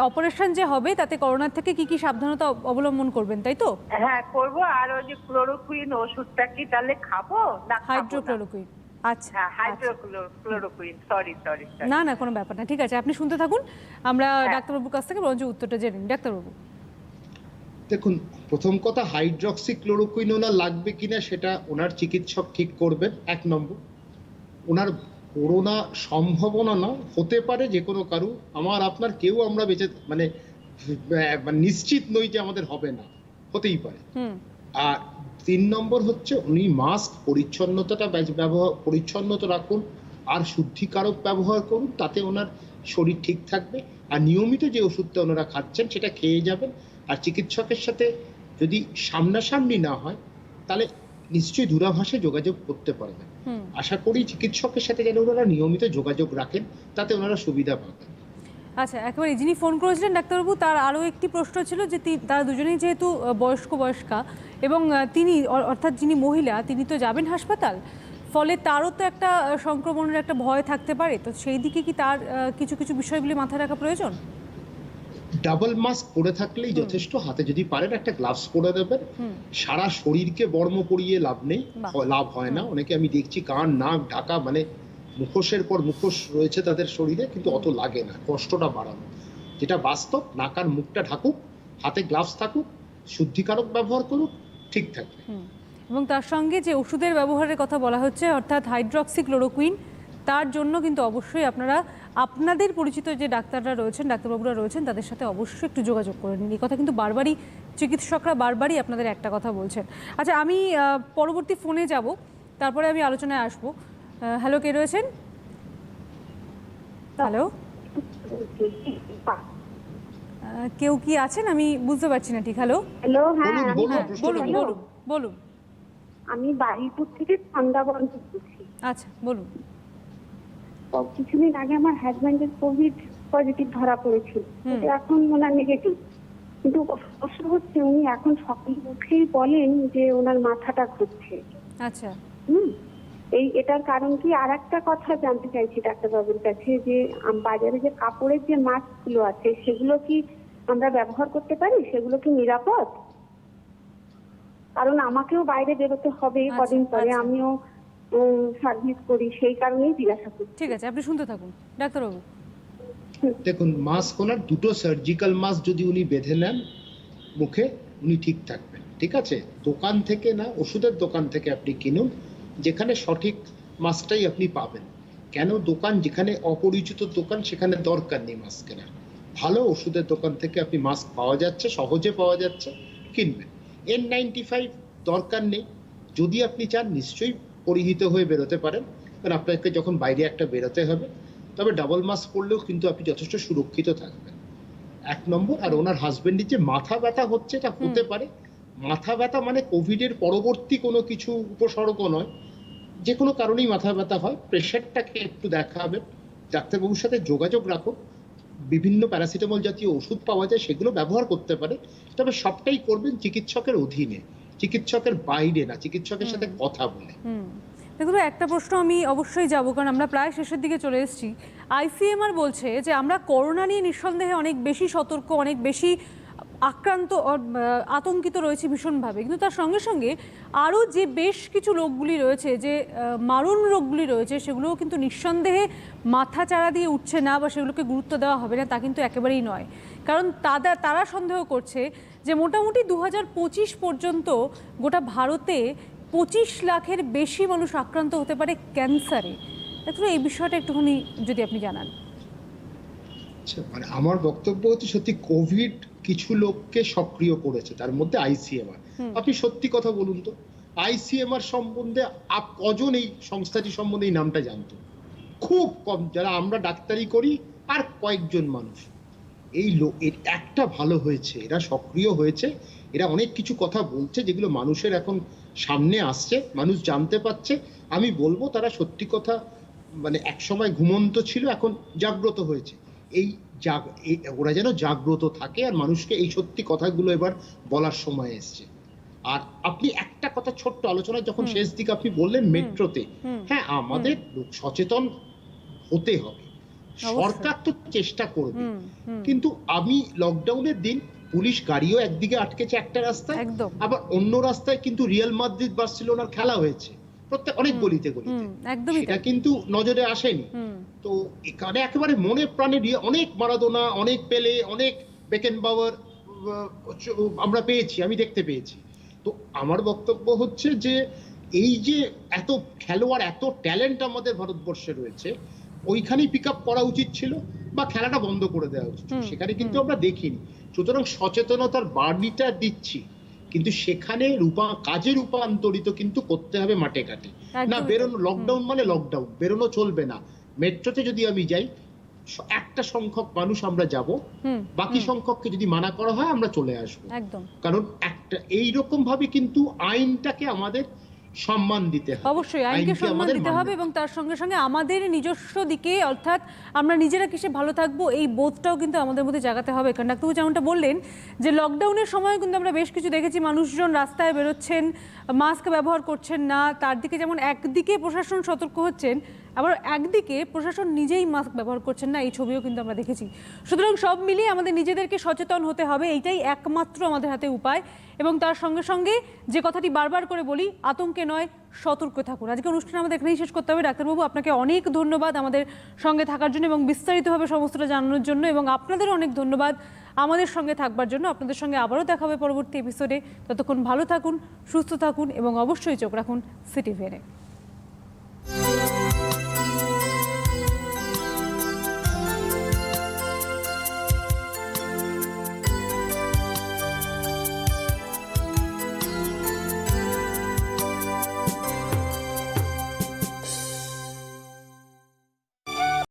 অপারেশন যে হবে তাতে করোনার থেকে কি কি সাবধানতা অবলম্বন করবেন, তাই তো? হ্যাঁ, করব। আর ওই যে ক্লোরোকুইন ওষুধটা কি তাহলে খাবো না? হাইড্রোক্লোরোকুইন। আচ্ছা, হাইড্রোক্লোরোকুইন, সরি। না, কোনো ব্যাপার না, ঠিক আছে, আপনি শুনতে থাকুন। আমরা ডাক্তারবাবুর কাছ থেকে বরঞ্চ উত্তরটা জেনে নিন। ডাক্তারবাবু, দেখুন, প্রথম কথা, হাইড্রক্সি ক্লোরোকুইন ওনার লাগবে কিনা সেটা ওনার চিকিৎসক ঠিক করবেন, 1 নম্বর। ওনার করোনা সম্ভাবনা না হতে পারে যে কোনো কারো, আমার আপনার কেউ আমরা বেঁচে মানে নিশ্চিত নই যে আমাদের হবে না, হতেই পারে। আর 3 নম্বর হচ্ছে উনি মাস্ক পরিচ্ছন্নতা রাখুন আর শুদ্ধিকারক ব্যবহার করুন, তাতে ওনার শরীর ঠিক থাকবে। আর নিয়মিত যে ওষুধটা ওনারা খাচ্ছেন সেটা খেয়ে যাবেন। আর চিকিৎসকের সাথে যদি সামনাসামনি না হয় তাহলে নিশ্চয়ই দূরাভাষে যোগাযোগ করতে পারবেন। আশা করি চিকিৎসকের সাথে যেন ওনারা নিয়মিত যোগাযোগ রাখেন, তাতে ওনারা সুবিধা পাবেন। আচ্ছা, একেবারে যিনি ফোন করেছিলেন ডাক্তারবাবু, তার আরও একটি প্রশ্ন ছিল যে তারা দুজনেই যেহেতু বয়স্কা এবং তিনি অর্থাৎ যিনি মহিলা তিনি তো যাবেন হাসপাতাল, ফলে তারও তো একটা সংক্রমণের একটা ভয় থাকতে পারে, তো সেই দিকে কি তার কিছু বিষয়গুলি মাথায় রাখা প্রয়োজন? ডাবল মাস্ক পরে থাকলেই যথেষ্ট। হাতে যদি পারেন একটা গ্লাভস পরে দেবেন। সারা শরীরকে বর্ম পরিয়ে লাভ নেই, লাভ হয় না। অনেকে আমি দেখছি কান নাক ঢাকা, মানে মুখোশের পর মুখোশ রয়েছে তাদের শরীরে, কিন্তু অত লাগে না, কষ্টটা বাড়ানো। যেটা বাস্তব, নাক আর মুখটা ঢাকুক, হাতে গ্লাভস থাকুক, শুদ্ধিকারক ব্যবহার করুক, ঠিক থাকবে। এবং তার সঙ্গে যে ওষুধের ব্যবহারের কথা বলা হচ্ছে, অর্থাৎ হাইড্রক্সিক্লোরোকুইন, তার জন্য কিন্তু অবশ্যই আপনারা আপনাদের পরিচিত যে ডাক্তাররা রয়েছেন, ডাক্তারবাবুরা রয়েছেন, তাদের সাথে অবশ্যই একটু যোগাযোগ করে নিন। এই কথা কিন্তু বারবারই চিকিৎসকরা বারবারই আপনাদের একটা কথা বলছেন। আচ্ছা, আমি পরবর্তী ফোনে যাব, তারপরে আমি আলোচনায় আসবো। হ্যালো, কে রয়েছেন? হ্যালো, কেউ কি আছেন? আমি বুঝতে পারছি না ঠিক। হ্যালো, হ্যালো, হ্যাঁ বলুন বলুন বলুন। আমি বারুইপুর থেকে সন্ধ্যাবন বলছি। আচ্ছা, বলুন। কিছুদিন আগে আমার হাজবেন্ডের কোভিড পজিটিভ ধরা পড়েছিল, এখন ওনার নেগেটিভ, কিন্তু সমস্যা হচ্ছে উনি এখন সকালে উঠেই বলেন যে ওনার মাথাটা ঘুরছে। আচ্ছা, এটার কারণ কি? আর একটা কথা জানতে চাইছি ডাক্তারবাবুর কাছে, যে বাজারে যে কাপড়ের যে মাস্ক গুলো আছে সেগুলো কি আমরা ব্যবহার করতে পারি? সেগুলো কি নিরাপদ? কারণ আমাকেও বাইরে বেরোতে হবে কদিন পরে, আমিও সার্ভিস করি, সেই কারণেই জিজ্ঞাসা করছি। ঠিক আছে, আপনি শুনতে থাকুন ডাক্তারবাবু। দেখুন, মাস্ক ওনার দুটো সার্জিক্যাল মাস্ক যদি উনি বেঁধে নেন মুখে, উনি ঠিক থাকবেন। ঠিক আছে, দোকান থেকে না, ওষুধের দোকান থেকে আপনি কিনুন, যেখানে সঠিক মাস্কটাই আপনি পাবেন। কেন দোকান, যেখানে অপরিচিত দোকান, সেখানে দরকার নেই মাস্ক কেনার। ভালো ওষুধের দোকান থেকে আপনি মাস্ক পাওয়া যাচ্ছে, সহজে পাওয়া যাচ্ছে, কিনবেন। N95 দরকার নেই। যদি আপনি চান নিশ্চয়ই পরিহিত হয়ে বেরোতে পারেন, কারণ আপনাকে যখন বাইরে একটা বেরোতে হবে। তবে ডাবল মাস্ক পরলেও কিন্তু আপনি যথেষ্ট সুরক্ষিত থাকবেন, 1 নম্বর। আর ওনার হাজবেন্ডের যে মাথা ব্যথা হচ্ছে, এটা হতে পারে মাথা ব্যথা মানে কোভিডের পরবর্তী কোনো কিছু উপসর্গ নয়, যে কোনো কারণেই মাথা ব্যথা হয়। প্রেশারটাকে একটু দেখাবে, ডাক্তারবাবুর সাথে যোগাযোগ রাখো। বিভিন্ন প্যারাসিটামল জাতীয় ওষুধ পাওয়া যায়, সেগুলো ব্যবহার করতে পারে। তবে সবটাই করবেন চিকিৎসকের অধীনে, চিকিৎসকের বাইরে না, চিকিৎসকের সাথে কথা বলে। দেখুন, একটা প্রশ্ন আমি অবশ্যই যাব, কারণ আমরা প্রায় শেষের দিকে চলে এসেছি। ICMR বলছে যে আমরা করোনা নিয়ে নিঃসন্দেহে অনেক বেশি সতর্ক, অনেক বেশি আতঙ্কিত রয়েছে ভীষণভাবে, কিন্তু তার সঙ্গে সঙ্গে আরও যে বেশ কিছু রোগগুলি রয়েছে, যে মারণ রোগগুলি রয়েছে, সেগুলোও কিন্তু নিঃসন্দেহে মাথা চাড়া দিয়ে উঠছে না বা সেগুলোকে গুরুত্ব দেওয়া হবে না, তা কিন্তু একেবারেই নয়। কারণ তারা সন্দেহ করছে যে মোটামুটি 2025 পর্যন্ত গোটা ভারতে 25 লাখের বেশি মানুষ আক্রান্ত হতে পারে ক্যান্সারে। দেখুন, এই বিষয়টা একটুখানি যদি আপনি জানান। মানে আমার বক্তব্য হচ্ছে, সত্যি কোভিড কিছু লোককে সক্রিয় করেছে, তার মধ্যে ICMR। আপনি সত্যি কথা বলুন তো, ICMR সম্বন্ধে কজন এই সংস্থাটি সম্বন্ধে এই নামটা জানতো? খুব কম, যারা আমরা ডাক্তারি করি আর কয়েকজন মানুষ। এই এর একটা ভালো হয়েছে, এরা সক্রিয় হয়েছে, এরা অনেক কিছু কথা বলছে যেগুলো মানুষের এখন সামনে আসছে, মানুষ জানতে পারছে। আমি বলবো তারা সত্যি কথা, মানে এক সময় ঘুমন্ত ছিল, এখন জাগ্রত হয়েছে। ওরা যেন জাগ্রত থাকে আর মানুষকে এই সত্যি কথাগুলো এবার বলার সময় এসছে। আর আপনি একটা কথা ছোট্ট আলোচনায় যখন শেষ দিকে আপনি বললেন মেট্রোতে, হ্যাঁ, আমাদের সচেতন হতে হবে, সরকার তো চেষ্টা করবে, কিন্তু আমি লকডাউনের দিন পুলিশ গাড়িও একদিকে আটকেছে একটা রাস্তায়, আবার অন্য রাস্তায় কিন্তু রিয়াল মাদ্রিদ বার্সেলোনার খেলা হয়েছে প্রত্যেক অনেক গলিতে গলিতে, এটা কিন্তু নজরে আসেনি। তো এখানে একেবারে মনে প্রাণে অনেক মারাদোনা, অনেক পেলে, অনেক বেকেনবাওয়ার আমরা পেয়েছি, আমি দেখতে পেয়েছি। তো আমার বক্তব্য হচ্ছে যে এই যে এত খেলোয়াড়, এত ট্যালেন্ট আমাদের ভারতবর্ষে রয়েছে, ওইখানেই পিক আপ করা উচিত ছিল বা খেলাটা বন্ধ করে দেওয়া উচিত, সেখানে কিন্তু আমরা দেখিনি। সুতরাং সচেতনতার বাড়িটা দিচ্ছি, কিন্তু সেখানে কাজে রূপান্তরিত কিন্তু করতে হবে মাঠে ঘাটে। না বেরোনো, লকডাউন মানে লকডাউন, বেরোনো চলবে না। মেট্রোতে যদি আমি যাই, একটা সংখ্যক মানুষ আমরা যাব, বাকি সংখ্যককে যদি মানা করা হয় আমরা চলে আসবো। কারণ একটা এইরকম ভাবে কিন্তু আইনটাকে আমাদের সম্মান দিতে হবে, অবশ্যই আইনকে সম্মান আমাদের দিতে মানতে হবে এবং তার সঙ্গে সঙ্গে আমাদের নিজস্ব দিকে অর্থাৎ আমরা নিজেরা কিসে ভালো থাকবো এই বোধটাও কিন্তু আমাদের মধ্যে জাগাতে হবে। কারণ ডাক্তারবাবু যেমনটা বললেন যে লকডাউনের সময় কিন্তু আমরা বেশ কিছু দেখেছি মানুষজন রাস্তায় বেরোচ্ছেন, মাস্ক ব্যবহার করছেন না, তার দিকে যেমন একদিকে প্রশাসন সতর্ক হচ্ছেন, আবার একদিকে প্রশাসন নিজেই মাস্ক ব্যবহার করছেন না, এই ছবিও কিন্তু আমরা দেখেছি। সুতরাং সব মিলিয়ে আমাদের নিজেদেরকে সচেতন হতে হবে, এইটাই একমাত্র আমাদের হাতে উপায়। এবং তার সঙ্গে সঙ্গে যে কথাটি বারবার করে বলি, আতঙ্কে নয় সতর্ক থাকুন। আজকে অনুষ্ঠান আমাদের এখানেই শেষ করতে হবে। ডাক্তারবাবু আপনাকে অনেক ধন্যবাদ আমাদের সঙ্গে থাকার জন্য এবং বিস্তারিতভাবে সমস্তটা জানানোর জন্য, এবং আপনাদের অনেক ধন্যবাদ আমাদের সঙ্গে থাকবার জন্য। আপনাদের সঙ্গে আবারও দেখা হবে পরবর্তী এপিসোডে। ততক্ষণ ভালো থাকুন, সুস্থ থাকুন এবং অবশ্যই চোখ রাখুন সিটিভিএনে।